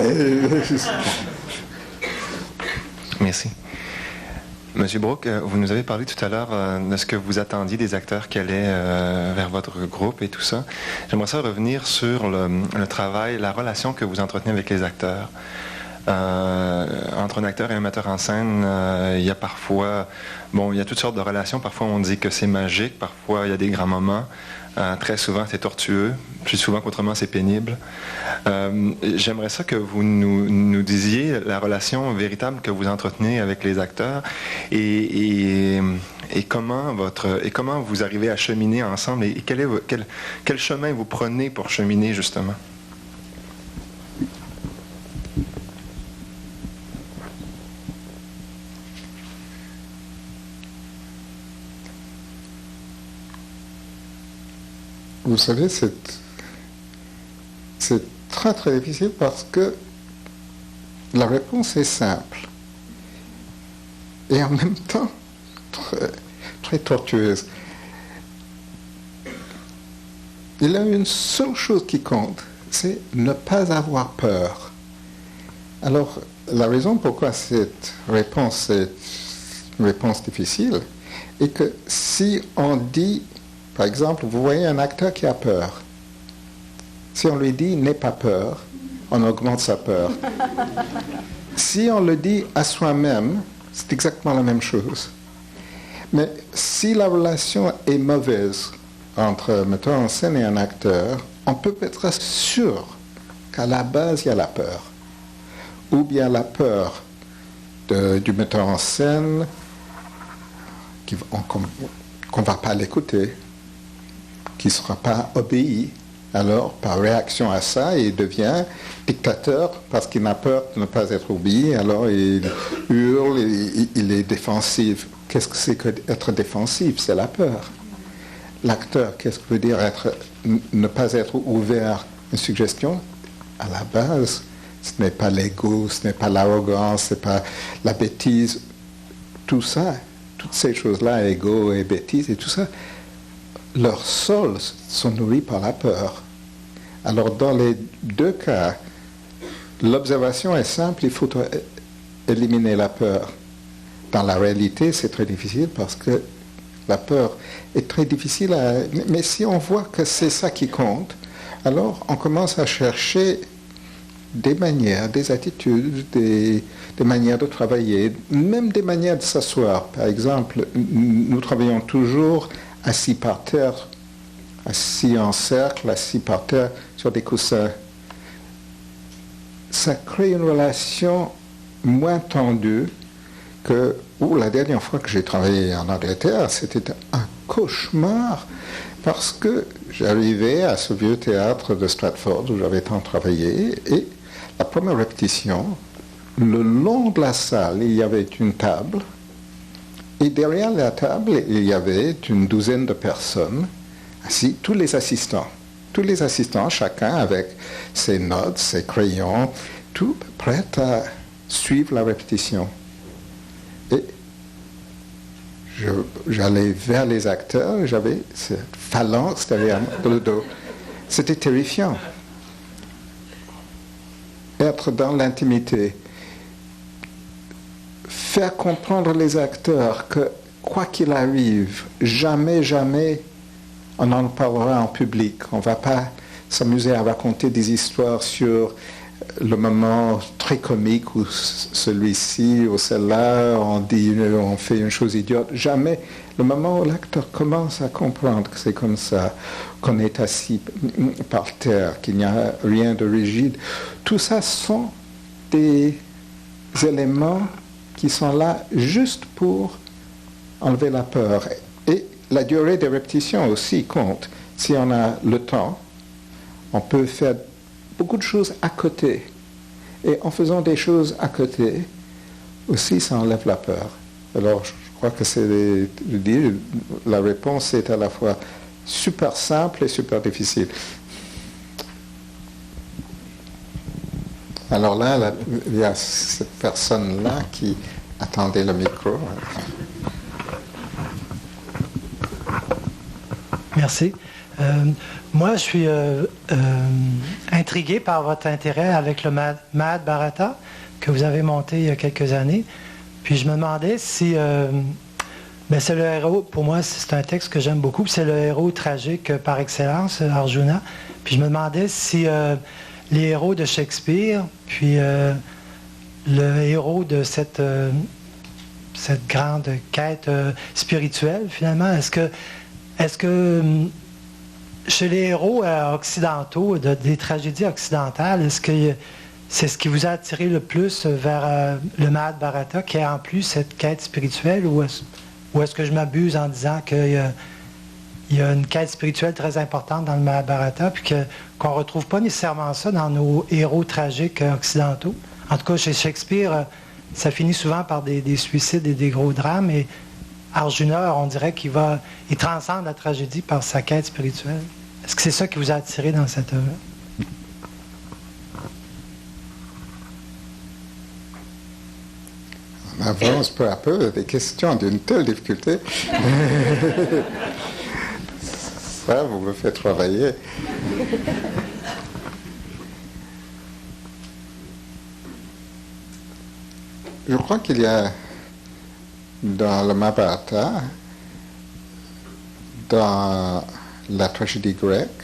Merci. Monsieur Brooke, vous nous avez parlé tout à l'heure de ce que vous attendiez des acteurs qui allaient vers votre groupe et tout ça. J'aimerais ça revenir sur le travail, la relation que vous entretenez avec les acteurs. Entre un acteur et un metteur en scène, il y a parfois, il y a toutes sortes de relations. Parfois, on dit que c'est magique. Parfois, il y a des grands moments. Très souvent, c'est tortueux. Plus souvent qu'autrement, c'est pénible. J'aimerais ça que vous nous disiez la relation véritable que vous entretenez avec les acteurs et comment vous arrivez à cheminer ensemble et quel chemin vous prenez pour cheminer, justement. Vous savez, c'est très très difficile parce que la réponse est simple et en même temps très, très tortueuse. Il y a une seule chose qui compte, c'est ne pas avoir peur. Alors, la raison pourquoi cette réponse est une réponse difficile est que si on dit, par exemple, vous voyez un acteur qui a peur. Si on lui dit « n'aie pas peur », on augmente sa peur. Si on le dit à soi-même, c'est exactement la même chose. Mais si la relation est mauvaise entre un metteur en scène et un acteur, on peut être sûr qu'à la base, il y a la peur. Ou bien la peur du metteur en scène qu'on ne va pas l'écouter, qui ne sera pas obéi. Alors, par réaction à ça, il devient dictateur parce qu'il a peur de ne pas être obéi. Alors, il hurle, il est défensif. Qu'est-ce que c'est qu'être défensif? C'est la peur. L'acteur, qu'est-ce que veut dire ne pas être ouvert à une suggestion? À la base, ce n'est pas l'ego, ce n'est pas l'arrogance, ce n'est pas la bêtise. Tout ça, toutes ces choses-là, ego et bêtise et tout ça, leurs sols sont nourris par la peur. Alors, dans les deux cas, l'observation est simple, il faut éliminer la peur. Dans la réalité, c'est très difficile parce que la peur est très difficile à... Mais si on voit que c'est ça qui compte, Alors, on commence à chercher des manières, des attitudes, des manières de travailler, même des manières de s'asseoir. Par exemple, nous travaillons toujours assis par terre, assis en cercle, assis par terre sur des coussins. Ça crée une relation moins tendue que la dernière fois que j'ai travaillé en Angleterre, c'était un cauchemar parce que j'arrivais à ce vieux théâtre de Stratford où j'avais tant travaillé et la première répétition, le long de la salle, il y avait une table et derrière la table, il y avait une douzaine de personnes assis, tous les assistants, chacun avec ses notes, ses crayons, tout prêt à suivre la répétition. Et j'allais vers les acteurs et j'avais cette phalanx derrière le dos. C'était terrifiant. Être dans l'intimité, faire comprendre les acteurs que quoi qu'il arrive, jamais, jamais on en parlera en public. On ne va pas s'amuser à raconter des histoires sur le moment très comique où celui-ci ou celle-là, on fait une chose idiote. Jamais. Le moment où l'acteur commence à comprendre que c'est comme ça, qu'on est assis par terre, qu'il n'y a rien de rigide, tout ça sont des éléments qui sont là juste pour enlever la peur. Et la durée des répétitions aussi compte. Si on a le temps, on peut faire beaucoup de choses à côté. Et en faisant des choses à côté, aussi ça enlève la peur. Alors je crois que la réponse est à la fois super simple et super difficile. Alors là, il y a cette personne-là qui attendait le micro. Merci. Moi, je suis intrigué par votre intérêt avec le Mahabharata que vous avez monté il y a quelques années. Puis je me demandais si... c'est le héros, pour moi, c'est un texte que j'aime beaucoup. C'est le héros tragique par excellence, Arjuna. Puis je me demandais si les héros de Shakespeare, puis le héros de cette grande quête spirituelle, finalement, est-ce que chez les héros occidentaux, des tragédies occidentales, est-ce que c'est ce qui vous a attiré le plus vers le Mahabharata, qui a en plus cette quête spirituelle, ou est-ce que je m'abuse en disant qu'il y a une quête spirituelle très importante dans le Mahabharata, puis qu'on ne retrouve pas nécessairement ça dans nos héros tragiques occidentaux? En tout cas, chez Shakespeare, ça finit souvent par des suicides et des gros drames, et Arjuna, on dirait qu'il transcende la tragédie par sa quête spirituelle. Est-ce que c'est ça qui vous a attiré dans cette œuvre? On avance peu à peu des questions d'une telle difficulté. Ça, vous me faites travailler. Je crois qu'il y a dans le Mahabharata, dans la tragédie grecque,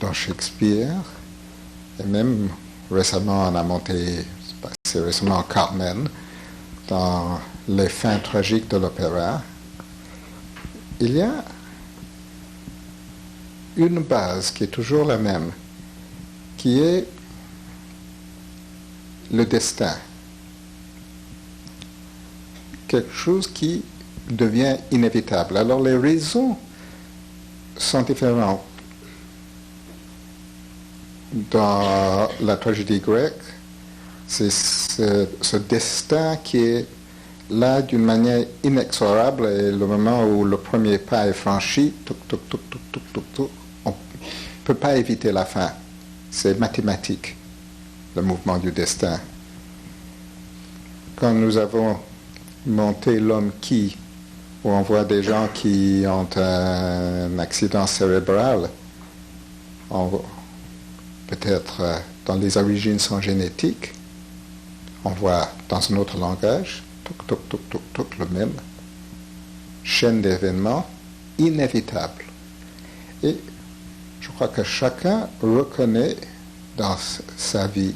dans Shakespeare, et même récemment on a monté, c'est récemment Carmen, dans les fins tragiques de l'opéra, il y a une base qui est toujours la même, qui est le destin. Quelque chose qui devient inévitable. Alors les raisons sont différentes. Dans la tragédie grecque, c'est ce destin qui est là d'une manière inexorable, et le moment où le premier pas est franchi, on ne peut pas éviter la fin. C'est mathématique, le mouvement du destin. Quand nous avons monté L'homme qui, où on voit des gens qui ont un accident cérébral, peut-être dont les origines sont génétiques, on voit dans un autre langage, le même, chaîne d'événements inévitables. Et Je crois que chacun reconnaît dans sa vie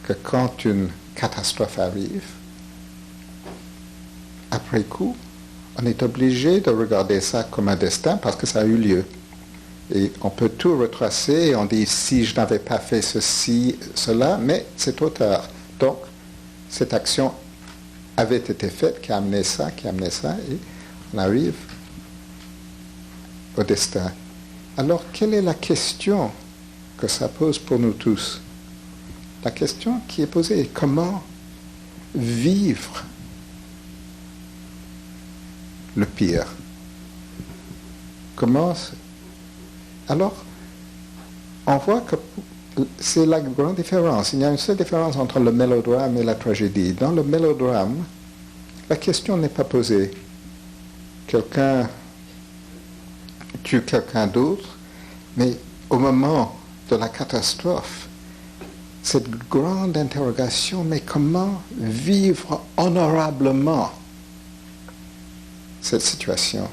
que quand une catastrophe arrive, après coup, on est obligé de regarder ça comme un destin parce que ça a eu lieu. Et on peut tout retracer et on dit si je n'avais pas fait ceci, cela, mais c'est trop tard. Donc, cette action avait été faite, qui a amené ça, et on arrive au destin. Alors, quelle est la question que ça pose pour nous tous? La question qui est posée est comment vivre le pire? Comment... Alors, on voit que c'est la grande différence. Il y a une seule différence entre le mélodrame et la tragédie. Dans le mélodrame, la question n'est pas posée. Quelqu'un tue quelqu'un d'autre, mais au moment de la catastrophe, cette grande interrogation, mais comment vivre honorablement cette situation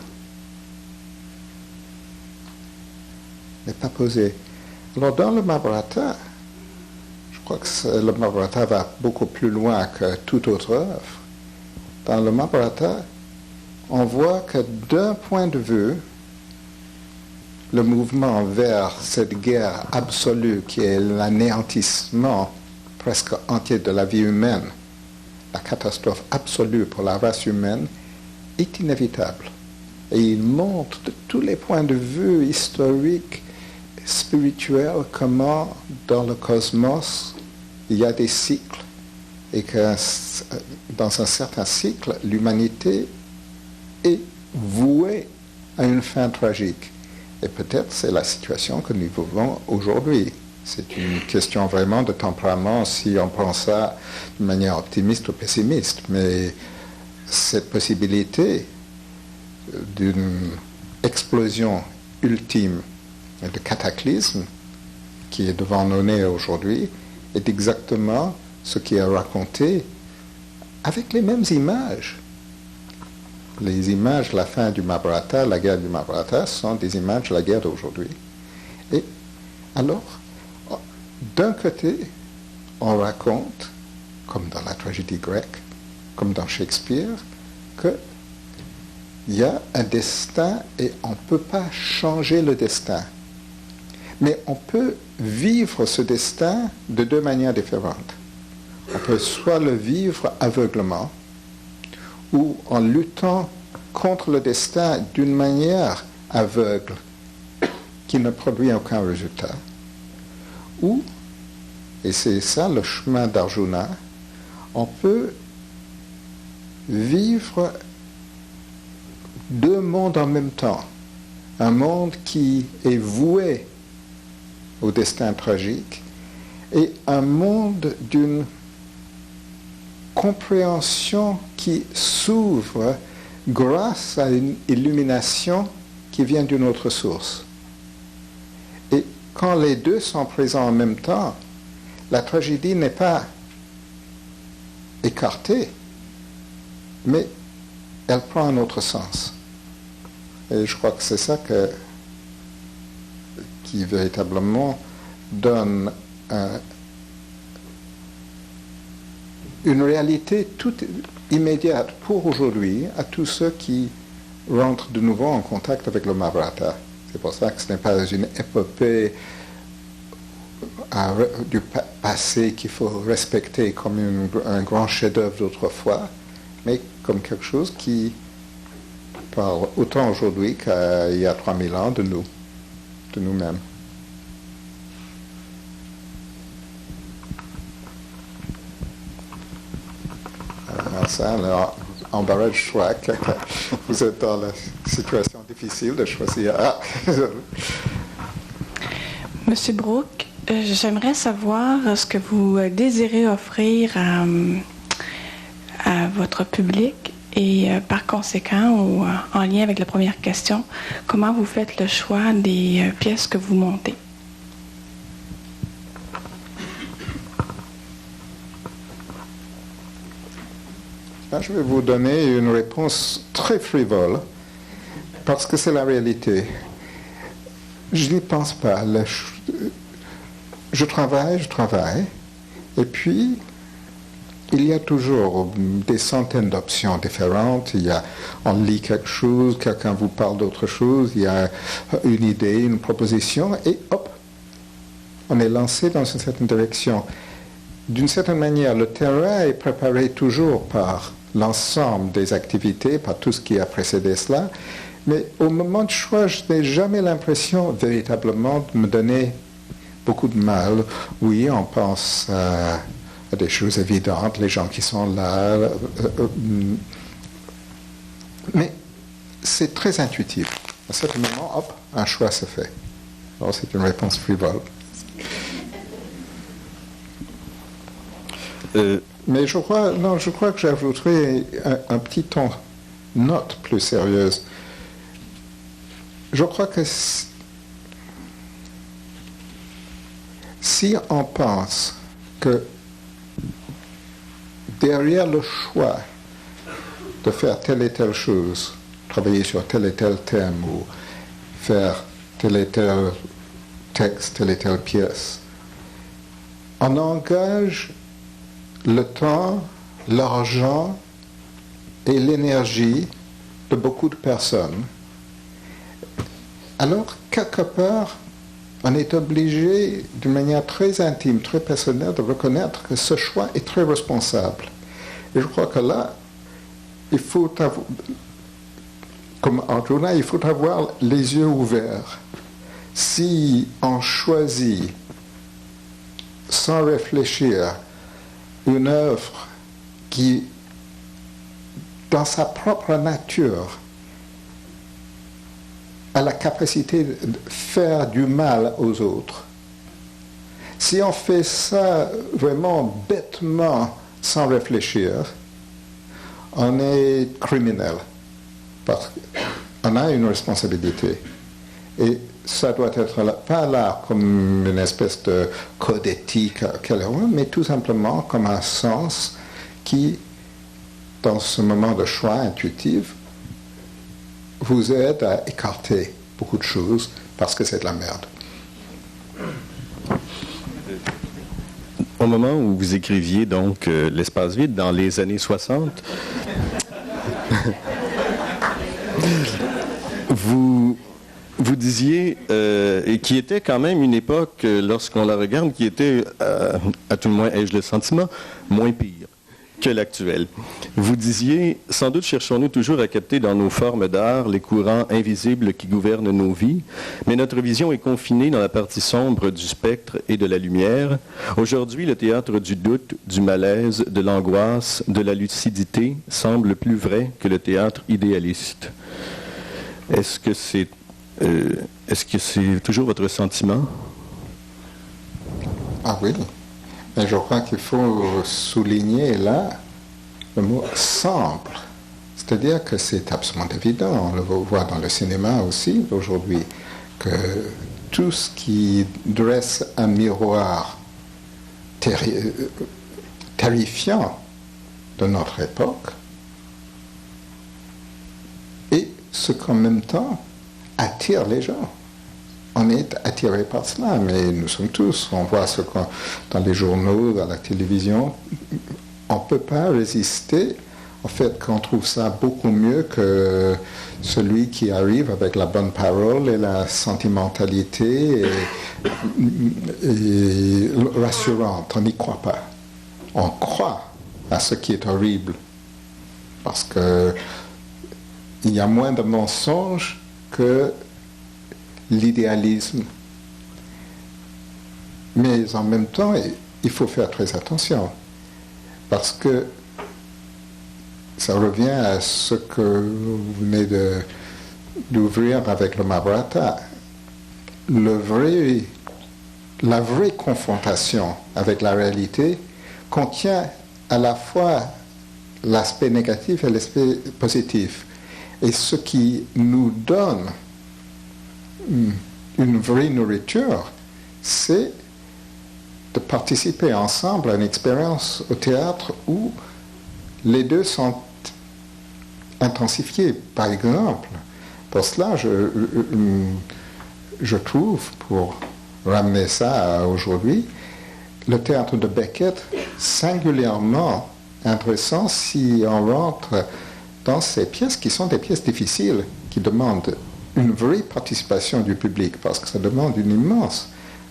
n'est pas posée. Alors dans le Mahabharata, je crois que le Mahabharata va beaucoup plus loin que toute autre œuvre. Dans le Mahabharata, on voit que d'un point de vue, le mouvement vers cette guerre absolue qui est l'anéantissement presque entier de la vie humaine, la catastrophe absolue pour la race humaine, est inévitable. Et il montre de tous les points de vue historiques, spirituels, comment dans le cosmos, il y a des cycles et que dans un certain cycle, l'humanité est vouée à une fin tragique. Et peut-être c'est la situation que nous vivons aujourd'hui. C'est une question vraiment de tempérament si on prend ça de manière optimiste ou pessimiste. Mais cette possibilité d'une explosion ultime de cataclysme qui est devant nos nez aujourd'hui est exactement ce qui est raconté avec les mêmes images. Les images de la fin du Mahabharata, la guerre du Mahabharata, sont des images de la guerre d'aujourd'hui. Et alors, d'un côté, on raconte, comme dans la tragédie grecque, comme dans Shakespeare, qu'il y a un destin et on ne peut pas changer le destin. Mais on peut vivre ce destin de deux manières différentes. On peut soit le vivre aveuglement, ou en luttant contre le destin d'une manière aveugle qui ne produit aucun résultat. Ou, et c'est ça le chemin d'Arjuna, on peut vivre deux mondes en même temps. Un monde qui est voué au destin tragique et un monde d'une compréhension qui s'ouvre grâce à une illumination qui vient d'une autre source. Et quand les deux sont présents en même temps, la tragédie n'est pas écartée, mais elle prend un autre sens. Et je crois que c'est ça qui véritablement donne une réalité toute immédiate pour aujourd'hui à tous ceux qui rentrent de nouveau en contact avec le Mahabharata. C'est pour ça que ce n'est pas une épopée du passé qu'il faut respecter comme un grand chef-d'œuvre d'autrefois, mais comme quelque chose qui parle autant aujourd'hui qu'il y a 3000 ans de nous-mêmes. Ça, alors, embarras du choix. Vous êtes dans la situation difficile de choisir. Monsieur Brooke, j'aimerais savoir ce que vous désirez offrir à votre public et par conséquent, ou en lien avec la première question, comment vous faites le choix des pièces que vous montez? Je vais vous donner une réponse très frivole, parce que c'est la réalité. Je n'y pense pas. Je travaille, et puis il y a toujours des centaines d'options différentes. On lit quelque chose, quelqu'un vous parle d'autre chose, il y a une idée, une proposition, et hop, on est lancé dans une certaine direction. D'une certaine manière, le terrain est préparé toujours par l'ensemble des activités, par tout ce qui a précédé cela, mais au moment de choix, je n'ai jamais l'impression véritablement de me donner beaucoup de mal. Oui, on pense à des choses évidentes, les gens qui sont là, mais c'est très intuitif. À un certain moment, hop, un choix se fait. Alors, c'est une réponse frivole. Mais je crois que j'ajouterai un petit ton, note plus sérieuse. Je crois que si on pense que derrière le choix de faire telle et telle chose, travailler sur tel et tel thème ou faire tel et tel texte, telle et telle pièce, on engage le temps, l'argent et l'énergie de beaucoup de personnes. Alors, quelque part, on est obligé, d'une manière très intime, très personnelle, de reconnaître que ce choix est très responsable. Et je crois que là, il faut avoir, comme Arjuna, il faut avoir les yeux ouverts. Si on choisit, sans réfléchir, une œuvre qui, dans sa propre nature, a la capacité de faire du mal aux autres. Si on fait ça vraiment bêtement, sans réfléchir, on est criminel. Parce qu'on a une responsabilité. Et ça doit être pas là comme une espèce de code éthique, mais tout simplement comme un sens qui, dans ce moment de choix intuitif, vous aide à écarter beaucoup de choses parce que c'est de la merde. Au moment où vous écriviez donc L'espace vide, dans les années 60, vous disiez, et qui était quand même une époque, lorsqu'on la regarde, qui était, à tout le moins ai-je le sentiment, moins pire que l'actuel. Vous disiez, sans doute cherchons-nous toujours à capter dans nos formes d'art les courants invisibles qui gouvernent nos vies, mais notre vision est confinée dans la partie sombre du spectre et de la lumière. Aujourd'hui, le théâtre du doute, du malaise, de l'angoisse, de la lucidité semble plus vrai que le théâtre idéaliste. Est-ce que c'est toujours votre sentiment? Ah oui. Mais je crois qu'il faut souligner là le mot « semble ». C'est-à-dire que c'est absolument évident, on le voit dans le cinéma aussi aujourd'hui, que tout ce qui dresse un miroir terrifiant de notre époque et ce qu'en même temps attire les gens. On est attiré par cela, mais nous sommes tous, on voit ce qu'on, dans les journaux, à la télévision, on ne peut pas résister au fait qu'on trouve ça beaucoup mieux que celui qui arrive avec la bonne parole et la sentimentalité et rassurante. On n'y croit pas. On croit à ce qui est horrible, parce qu'il y a moins de mensonges que l'idéalisme. Mais en même temps, il faut faire très attention, parce que ça revient à ce que vous venez d'ouvrir avec le Mahabharata. La vraie confrontation avec la réalité contient à la fois l'aspect négatif et l'aspect positif. Et ce qui nous donne une vraie nourriture, c'est de participer ensemble à une expérience au théâtre où les deux sont intensifiés. Par exemple, pour cela, je trouve, pour ramener ça à aujourd'hui, le théâtre de Beckett singulièrement intéressant si on rentre dans ces pièces qui sont des pièces difficiles, qui demandent une vraie participation du public, parce que ça demande une immense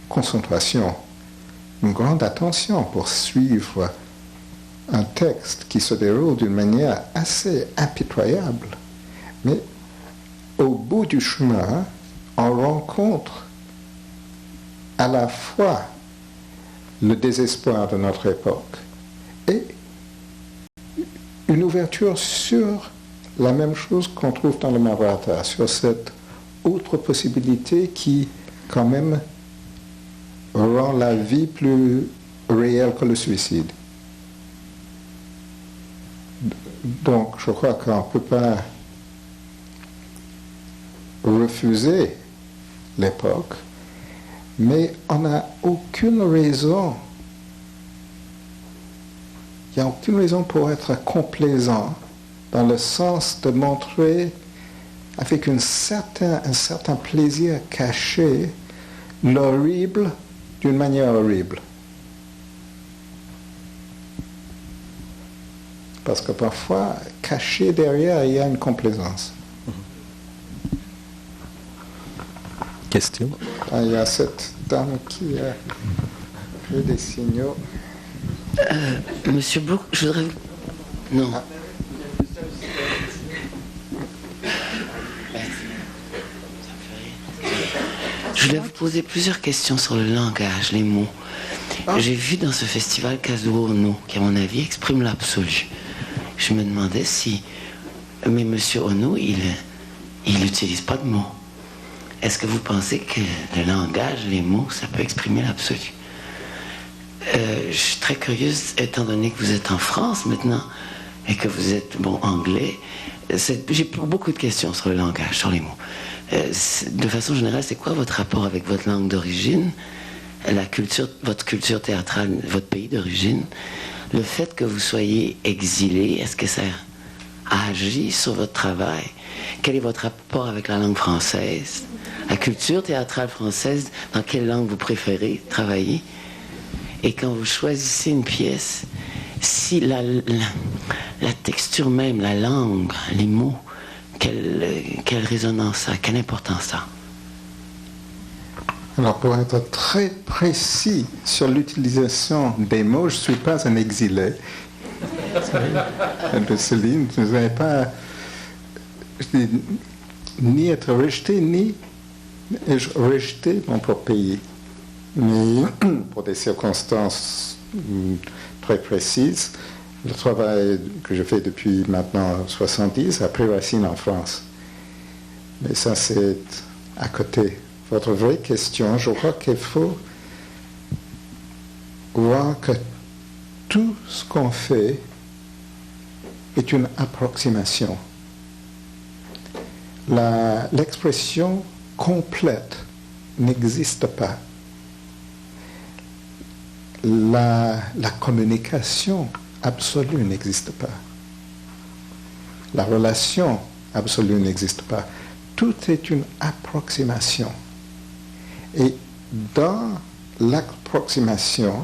concentration, une grande attention pour suivre un texte qui se déroule d'une manière assez impitoyable. Mais au bout du chemin, on rencontre à la fois le désespoir de notre époque et une ouverture sur la même chose qu'on trouve dans le Mahabharata, sur cette autre possibilité qui, quand même, rend la vie plus réelle que le suicide. Donc, je crois qu'on ne peut pas refuser l'époque, mais on n'a aucune raison, il n'y a aucune raison pour être complaisant dans le sens de montrer avec un certain plaisir caché l'horrible d'une manière horrible. Parce que parfois, caché derrière, il y a une complaisance. Question? Il y a cette dame qui a fait des signaux. Monsieur Bourg, je voudrais... Non. Je voulais vous poser plusieurs questions sur le langage, les mots. J'ai vu dans ce festival Kazuo Ono, qui à mon avis exprime l'absolu. Je me demandais si... Mais Monsieur Ono, il n'utilise pas de mots. Est-ce que vous pensez que le langage, les mots, ça peut exprimer l'absolu? Je suis très curieuse, étant donné que vous êtes en France maintenant, et que vous êtes, anglais. J'ai beaucoup de questions sur le langage, sur les mots. De façon générale, c'est quoi votre rapport avec votre langue d'origine, votre culture théâtrale, votre pays d'origine? Le fait que vous soyez exilé, est-ce que ça agit sur votre travail? Quel est votre rapport avec la langue française? La culture théâtrale française, dans quelle langue vous préférez travailler? Et quand vous choisissez une pièce, si la texture même, la langue, les mots, quelle résonance ça a, quelle importance ça a? Alors, pour être très précis sur l'utilisation des mots, je ne suis pas un exilé. De Céline, je n'avais pas ni être rejeté, ni rejeté mon propre pays. Mais pour des circonstances très précises, le travail que je fais depuis maintenant 70 a pris racine en France. Mais ça, c'est à côté. Votre vraie question, je crois qu'il faut voir que tout ce qu'on fait est une approximation. L'expression complète n'existe pas. La communication absolue n'existe pas. La relation absolue n'existe pas. Tout est une approximation. Et dans l'approximation,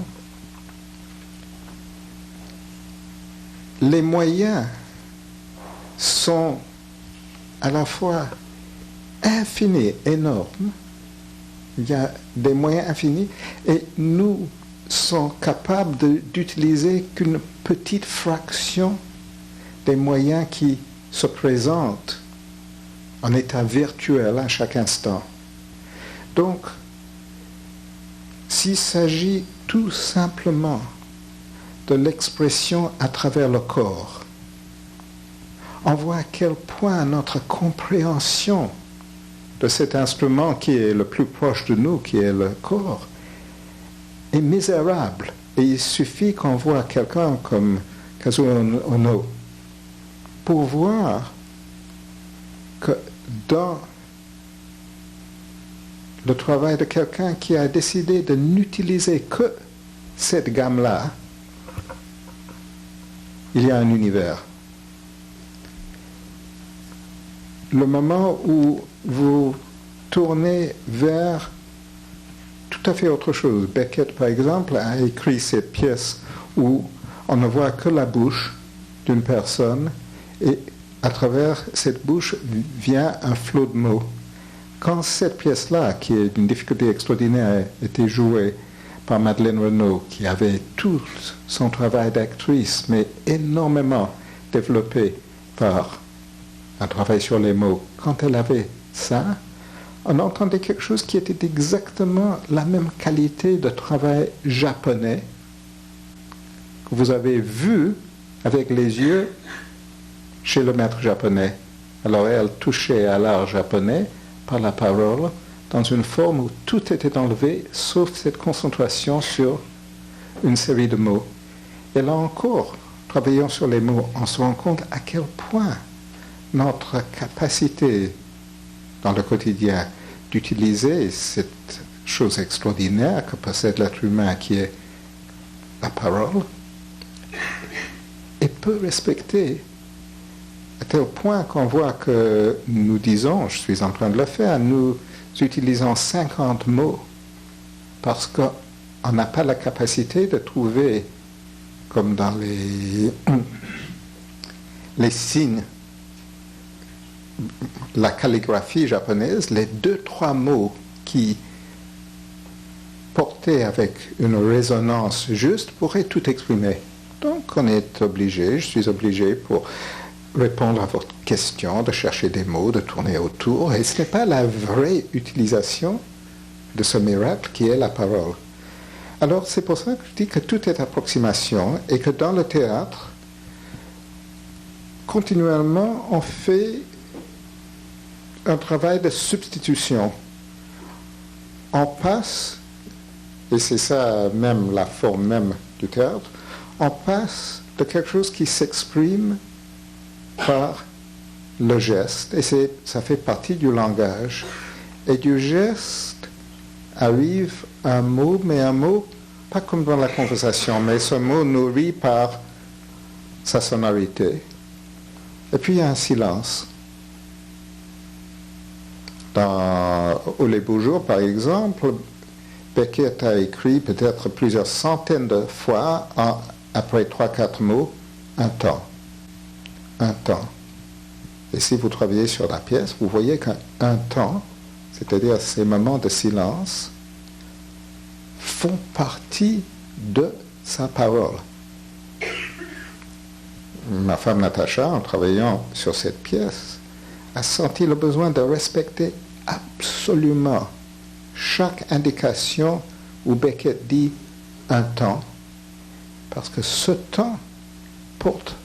les moyens sont à la fois infinis, énormes. Il y a des moyens infinis et nous sommes capables d'utiliser qu'une petite fraction des moyens qui se présentent en état virtuel à chaque instant. Donc, s'il s'agit tout simplement de l'expression à travers le corps, on voit à quel point notre compréhension de cet instrument qui est le plus proche de nous, qui est le corps, est misérable. Et il suffit qu'on voit quelqu'un comme Kazuo Ono pour voir que dans le travail de quelqu'un qui a décidé de n'utiliser que cette gamme-là, il y a un univers. Le moment où vous tourné vers tout à fait autre chose. Beckett, par exemple, a écrit cette pièce où on ne voit que la bouche d'une personne et à travers cette bouche vient un flot de mots. Quand cette pièce-là, qui est d'une difficulté extraordinaire, a été jouée par Madeleine Renaud, qui avait tout son travail d'actrice, mais énormément développé par un travail sur les mots, quand elle avait ça, on entendait quelque chose qui était exactement la même qualité de travail japonais que vous avez vu avec les yeux chez le maître japonais. Alors elle touchait à l'art japonais par la parole dans une forme où tout était enlevé sauf cette concentration sur une série de mots. Et là encore, travaillant sur les mots, on se rend compte à quel point notre capacité dans le quotidien d'utiliser cette chose extraordinaire que possède l'être humain qui est la parole est peu respectée. À tel point qu'on voit que nous disons, je suis en train de le faire, nous utilisons 50 mots parce qu'on n'a pas la capacité de trouver, comme dans les signes, la calligraphie japonaise, les 2-3 mots qui, portés avec une résonance juste, pourraient tout exprimer. Donc on est obligé, je suis obligé pour répondre à votre question, de chercher des mots, de tourner autour, et ce n'est pas la vraie utilisation de ce miracle qui est la parole. Alors c'est pour ça que je dis que tout est approximation et que dans le théâtre, continuellement, on fait un travail de substitution. On passe, et c'est ça même la forme même du théâtre, on passe de quelque chose qui s'exprime par le geste, et ça fait partie du langage. Et du geste arrive un mot, mais un mot pas comme dans la conversation, mais ce mot nourri par sa sonorité. Et puis il y a un silence. Dans Les Beaux Jours, par exemple, Beckett a écrit peut-être plusieurs centaines de fois, après 3-4 mots, un temps. Un temps. Et si vous travaillez sur la pièce, vous voyez qu'un temps, c'est-à-dire ces moments de silence, font partie de sa parole. Ma femme Natacha, en travaillant sur cette pièce, a senti le besoin de respecter absolument chaque indication où Beckett dit un temps, parce que ce temps porte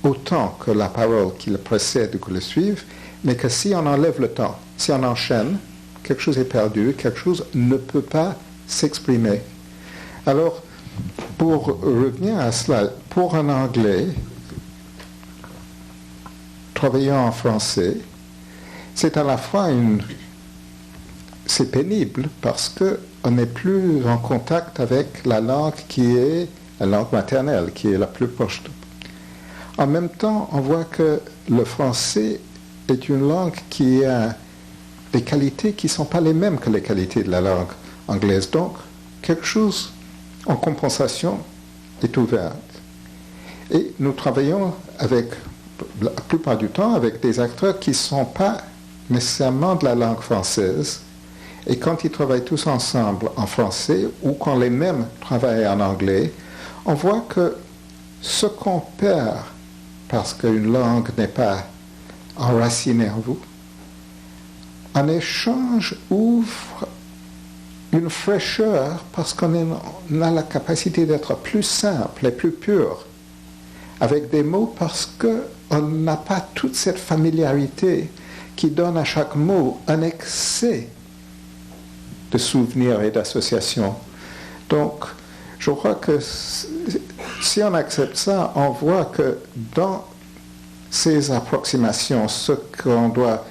autant que la parole qui le précède ou qui le suive, mais que si on enlève le temps, si on enchaîne, quelque chose est perdu, quelque chose ne peut pas s'exprimer. Alors, pour revenir à cela, pour un anglais, travaillant en français, c'est à la fois c'est pénible parce qu'on n'est plus en contact avec la langue qui est la langue maternelle, qui est la plus proche. En même temps, on voit que le français est une langue qui a des qualités qui ne sont pas les mêmes que les qualités de la langue anglaise. Donc, quelque chose en compensation est ouvert. Et nous travaillons la plupart du temps avec des acteurs qui ne sont pas nécessairement de la langue française. Et quand ils travaillent tous ensemble en français ou quand les mêmes travaillent en anglais, on voit que ce qu'on perd parce qu'une langue n'est pas enracinée en vous, en échange ouvre une fraîcheur parce qu'on a la capacité d'être plus simple et plus pur avec des mots parce qu'on n'a pas toute cette familiarité qui donne à chaque mot un excès de souvenirs et d'associations. Donc, je crois que si on accepte ça, on voit que dans ces approximations, ce qu'on doit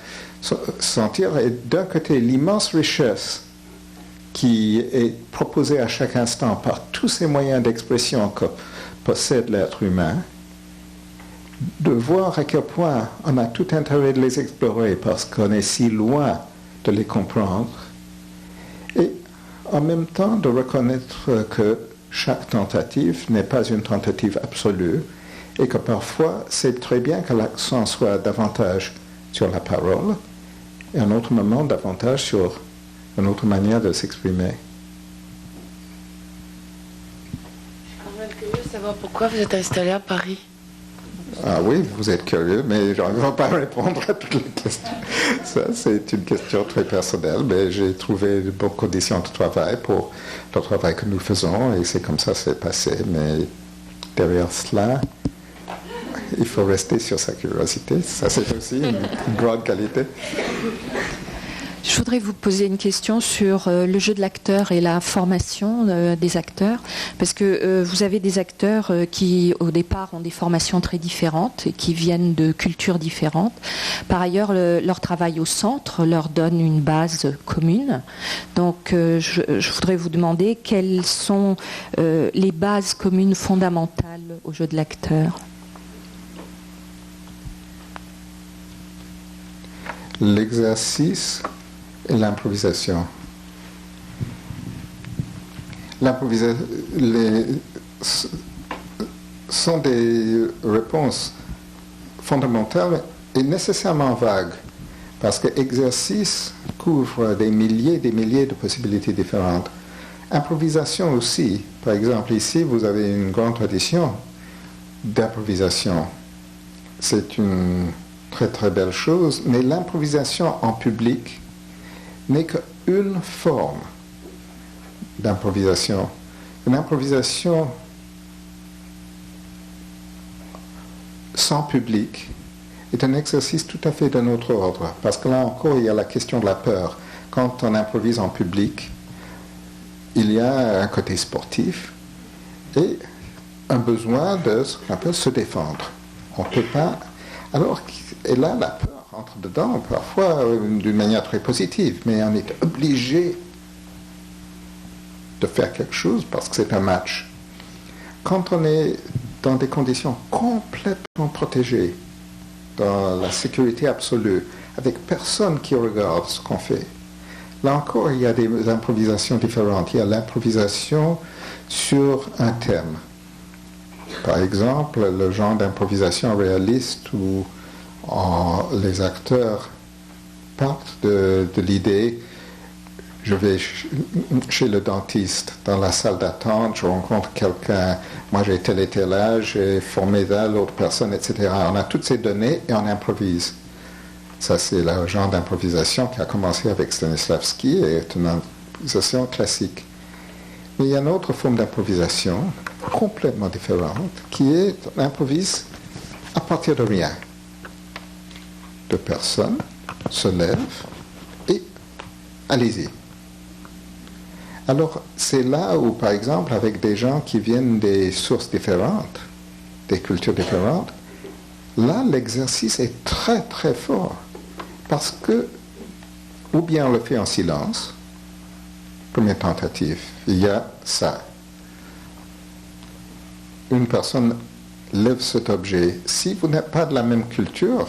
sentir est d'un côté l'immense richesse qui est proposée à chaque instant par tous ces moyens d'expression que possède l'être humain, de voir à quel point on a tout intérêt de les explorer parce qu'on est si loin de les comprendre, et en même temps de reconnaître que chaque tentative n'est pas une tentative absolue, et que parfois c'est très bien que l'accent soit davantage sur la parole, et à un autre moment davantage sur une autre manière de s'exprimer. Je suis quand même curieux de savoir pourquoi vous êtes installé à Paris. Ah oui, vous êtes curieux, mais je ne vais pas répondre à toutes les questions. Ça, c'est une question très personnelle, mais j'ai trouvé de bonnes conditions de travail pour le travail que nous faisons, et c'est comme ça que c'est passé. Mais derrière cela, il faut rester sur sa curiosité. Ça, c'est aussi une grande qualité. Je voudrais vous poser une question sur le jeu de l'acteur et la formation des acteurs, parce que vous avez des acteurs qui, au départ, ont des formations très différentes et qui viennent de cultures différentes. Par ailleurs, leur travail au centre leur donne une base commune. Donc, je voudrais vous demander quelles sont les bases communes fondamentales au jeu de l'acteur. L'exercice et l'improvisation. L'improvisation sont des réponses fondamentales et nécessairement vagues, parce que l'exercice couvre des milliers de possibilités différentes. Improvisation aussi. Par exemple, ici, vous avez une grande tradition d'improvisation. C'est une très très belle chose, mais l'improvisation en public n'est qu'une forme d'improvisation. Une improvisation sans public est un exercice tout à fait d'un autre ordre, parce que là encore, il y a la question de la peur. Quand on improvise en public, il y a un côté sportif et un besoin de ce qu'on appelle se défendre. On ne peut pas... Alors, et là, la peur entre dedans, parfois d'une manière très positive, mais on est obligé de faire quelque chose parce que c'est un match. Quand on est dans des conditions complètement protégées, dans la sécurité absolue, avec personne qui regarde ce qu'on fait, là encore, il y a des improvisations différentes. Il y a l'improvisation sur un thème. Par exemple, le genre d'improvisation réaliste où les acteurs partent de l'idée, je vais chez le dentiste, dans la salle d'attente, je rencontre quelqu'un, moi j'ai tel et tel âge, j'ai formé l'autre personne, etc. On a toutes ces données et on improvise. Ça, c'est le genre d'improvisation qui a commencé avec Stanislavski et est une improvisation classique. Mais il y a une autre forme d'improvisation complètement différente qui est on improvise à partir de rien. Deux personnes se lèvent et allez-y. Alors, c'est là où, par exemple, avec des gens qui viennent des sources différentes, des cultures différentes, là, l'exercice est très, très fort. Parce que, ou bien on le fait en silence, première tentative, il y a ça. Une personne lève cet objet. Si vous n'êtes pas de la même culture,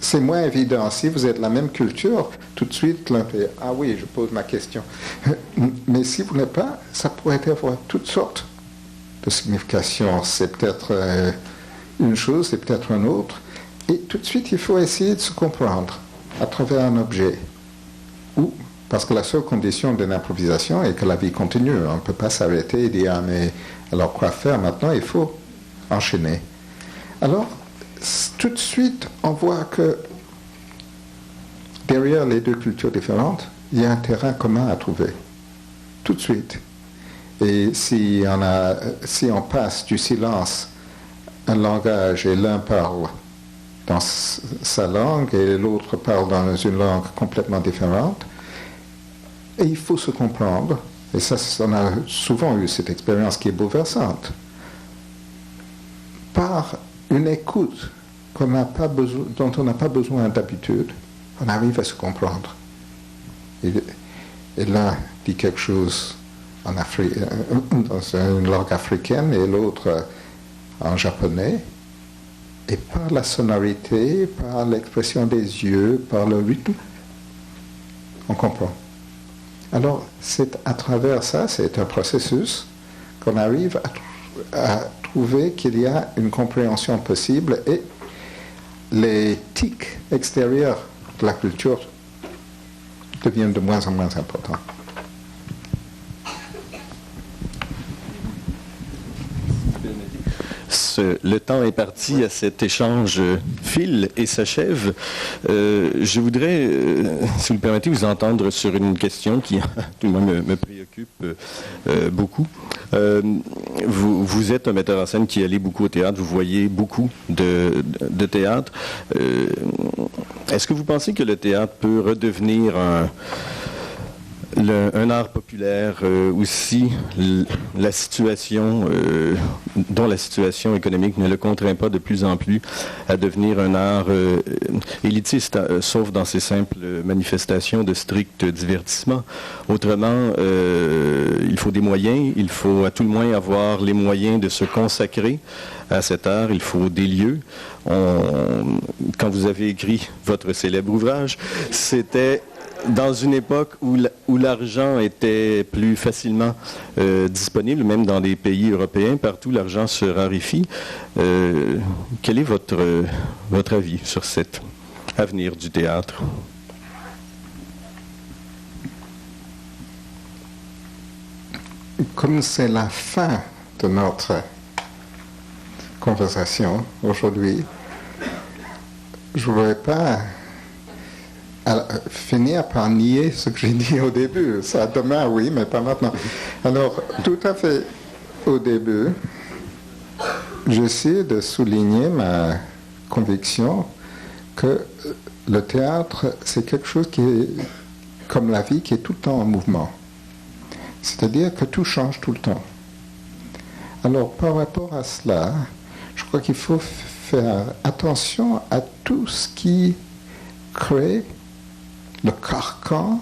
c'est moins évident. Si vous êtes de la même culture, tout de suite, l'un fait « Ah oui, je pose ma question ». Mais si vous n'êtes pas, ça pourrait avoir toutes sortes de significations. C'est peut-être une chose, c'est peut-être une autre. Et tout de suite, il faut essayer de se comprendre à travers un objet. Ou, parce que la seule condition d'une improvisation est que la vie continue. On ne peut pas s'arrêter et dire « Ah mais alors quoi faire maintenant ?» Il faut enchaîner. Alors, tout de suite, on voit que derrière les deux cultures différentes, il y a un terrain commun à trouver. Tout de suite. Et si on passe du silence un langage et l'un parle dans sa langue et l'autre parle dans une langue complètement différente, et il faut se comprendre. Et ça, on a souvent eu cette expérience qui est bouleversante. Par une écoute dont on n'a pas besoin d'habitude, on arrive à se comprendre. Et l'un dit quelque chose dans une langue africaine et l'autre en japonais. Et par la sonorité, par l'expression des yeux, par le rythme, On comprend. Alors, c'est à travers ça, c'est un processus qu'on arrive à trouver qu'il y a une compréhension possible et les tics extérieurs de la culture deviennent de moins en moins importants. Le temps imparti à cet échange file et s'achève. Je voudrais, si vous le permettez, vous entendre sur une question qui, tout le monde, me préoccupe beaucoup. Vous êtes un metteur en scène qui allait beaucoup au théâtre, vous voyez beaucoup de théâtre. Est-ce que vous pensez que le théâtre peut redevenir un art populaire aussi, la situation, dont la situation économique ne le contraint pas de plus en plus à devenir un art élitiste, sauf dans ses simples manifestations de strict divertissement. Autrement, il faut des moyens, il faut à tout le moins avoir les moyens de se consacrer à cet art, il faut des lieux. Quand vous avez écrit votre célèbre ouvrage, c'était dans une époque où l'argent était plus facilement disponible, même dans les pays européens, partout l'argent se raréfie. Quel est votre avis sur cet avenir du théâtre? Comme c'est la fin de notre conversation aujourd'hui, je ne voudrais pas finir par nier ce que j'ai dit au début. Ça, demain, oui, mais pas maintenant. Alors, tout à fait au début, j'essaie de souligner ma conviction que le théâtre, c'est quelque chose qui est, comme la vie, qui est tout le temps en mouvement. C'est-à-dire que tout change tout le temps. Alors, par rapport à cela, je crois qu'il faut faire attention à tout ce qui crée le carcan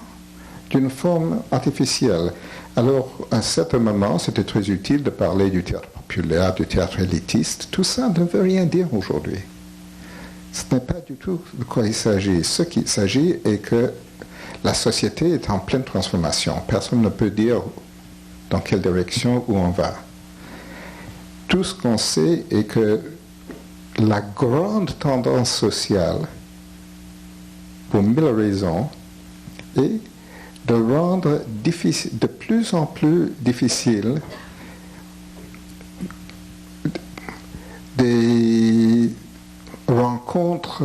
d'une forme artificielle. Alors, à un certain moment, c'était très utile de parler du théâtre populaire, du théâtre élitiste. Tout ça ne veut rien dire aujourd'hui. Ce n'est pas du tout de quoi il s'agit. Ce qu'il s'agit est que la société est en pleine transformation. Personne ne peut dire dans quelle direction où on va. Tout ce qu'on sait est que la grande tendance sociale, pour 1000 raisons, est de rendre de plus en plus difficile des rencontres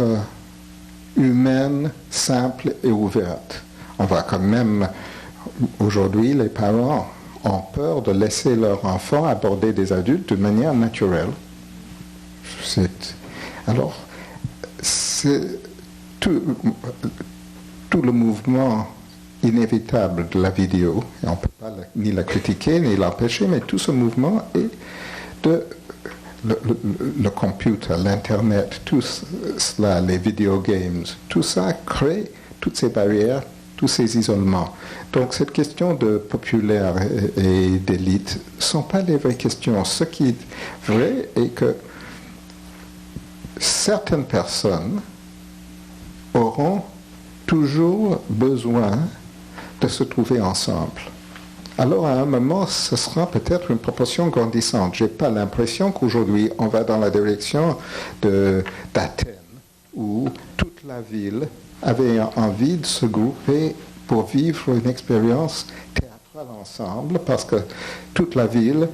humaines simples et ouvertes. On voit quand même, aujourd'hui, les parents ont peur de laisser leurs enfants aborder des adultes de manière naturelle. Alors, c'est tout le mouvement inévitable de la vidéo, et on ne peut pas ni la critiquer ni l'empêcher, mais tout ce mouvement est de le computer, l'internet, tout cela, les video games, tout ça crée toutes ces barrières, tous ces isolements. Donc cette question de populaire et d'élite ne sont pas les vraies questions. Ce qui est vrai est que certaines personnes auront toujours besoin de se trouver ensemble. Alors à un moment, ce sera peut-être une proportion grandissante. Je n'ai pas l'impression qu'aujourd'hui, on va dans la direction d'Athènes, où toute la ville avait envie de se grouper pour vivre une expérience théâtrale ensemble, parce que toute la ville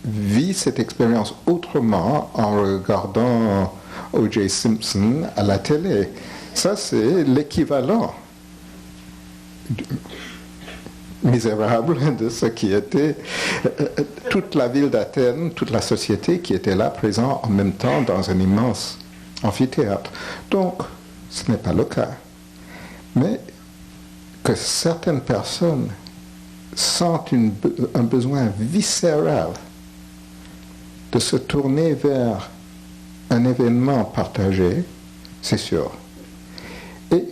vit cette expérience autrement en regardant O.J. Simpson à la télé. Ça, c'est l'équivalent misérable de ce qui était toute la ville d'Athènes, toute la société qui était là, présent en même temps dans un immense amphithéâtre. Donc, ce n'est pas le cas. Mais que certaines personnes sentent un besoin viscéral de se tourner vers un événement partagé, c'est sûr. Et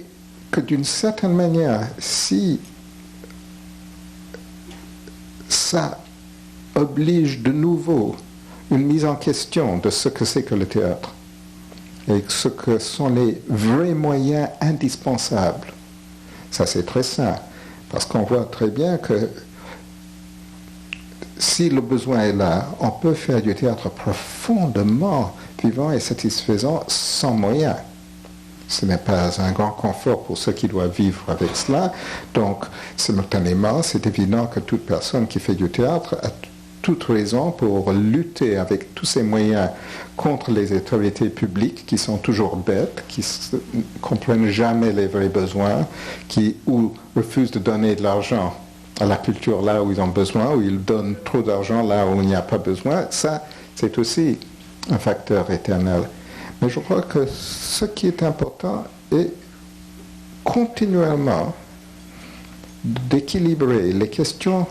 que d'une certaine manière, si ça oblige de nouveau une mise en question de ce que c'est que le théâtre et ce que sont les vrais moyens indispensables Ça, c'est très sain. Parce qu'on voit très bien que si le besoin est là, on peut faire du théâtre profondément vivant et satisfaisant sans moyens. Ce n'est pas un grand confort pour ceux qui doivent vivre avec cela. Donc, simultanément, c'est évident que toute personne qui fait du théâtre a toute raison pour lutter avec tous ces moyens contre les autorités publiques qui sont toujours bêtes, qui ne comprennent jamais les vrais besoins, ou refusent de donner de l'argent à la culture là où ils ont besoin, ou ils donnent trop d'argent là où il n'y a pas besoin. Ça, c'est aussi un facteur éternel. Mais je crois que ce qui est important est continuellement d'équilibrer les questions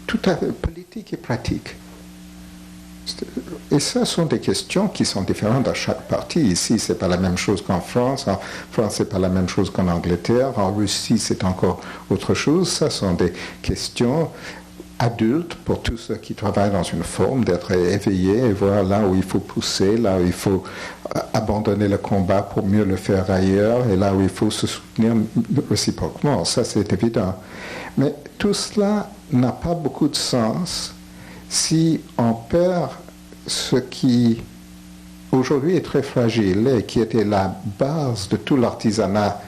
tout à fait politiques et pratiques. Et ça sont des questions qui sont différentes dans chaque parti. Ici, ce n'est pas la même chose qu'en France. En France, ce n'est pas la même chose qu'en Angleterre. En Russie, c'est encore autre chose. Ça sont des questions adultes pour tous ceux qui travaillent dans une forme, d'être éveillés et voir là où il faut pousser, là où il faut abandonner le combat pour mieux le faire ailleurs et là où il faut se soutenir réciproquement. Ça, c'est évident. Mais tout cela n'a pas beaucoup de sens si on perd ce qui aujourd'hui est très fragile et qui était la base de tout l'artisanat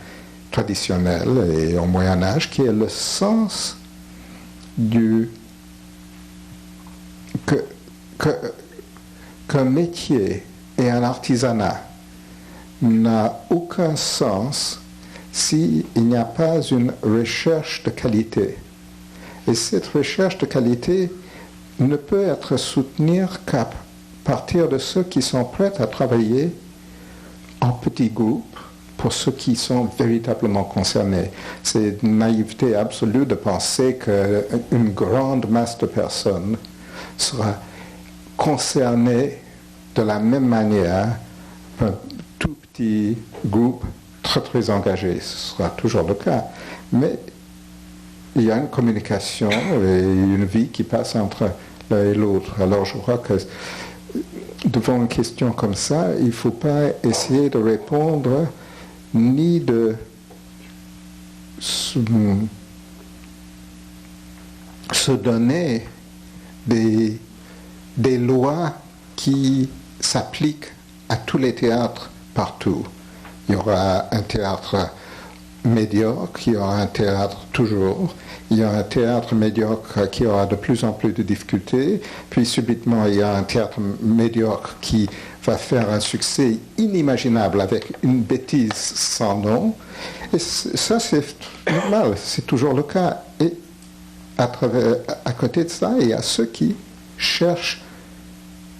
traditionnel et au Moyen Âge, qui est le sens qu'un métier et un artisanat n'a aucun sens s'il n'y a pas une recherche de qualité. Et cette recherche de qualité ne peut être soutenue qu'à partir de ceux qui sont prêts à travailler en petits groupes pour ceux qui sont véritablement concernés. C'est une naïveté absolue de penser qu'une grande masse de personnes sera concernée de la même manière qu'un tout petit groupe très très engagé. Ce sera toujours le cas. Mais il y a une communication et une vie qui passe entre l'un et l'autre. Alors je crois que devant une question comme ça, il ne faut pas essayer de répondre ni de se donner des lois qui s'appliquent à tous les théâtres partout. Il y aura un théâtre médiocre, il y aura un théâtre toujours, il y a un théâtre médiocre qui aura de plus en plus de difficultés, puis subitement il y a un théâtre médiocre qui va faire un succès inimaginable avec une bêtise sans nom. Et ça, c'est normal, c'est toujours le cas. Et à côté de ça, il y a ceux qui cherchent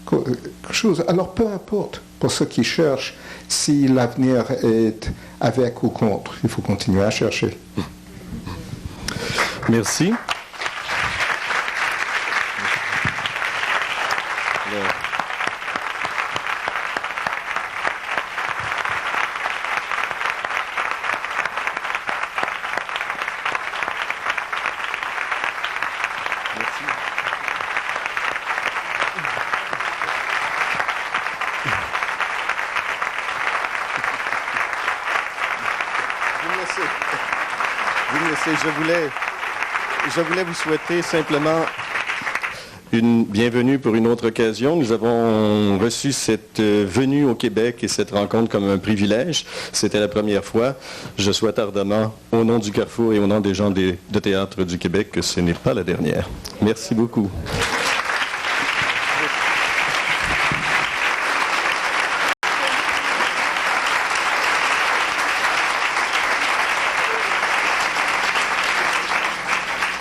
quelque chose. Alors peu importe pour ceux qui cherchent si l'avenir est avec ou contre. Il faut continuer à chercher. Merci. Je voulais vous souhaiter simplement une bienvenue pour une autre occasion. Nous avons reçu cette venue au Québec et cette rencontre comme un privilège. C'était la première fois. Je souhaite ardemment, au nom du Carrefour et au nom des gens de théâtre du Québec, que ce n'est pas la dernière. Merci beaucoup.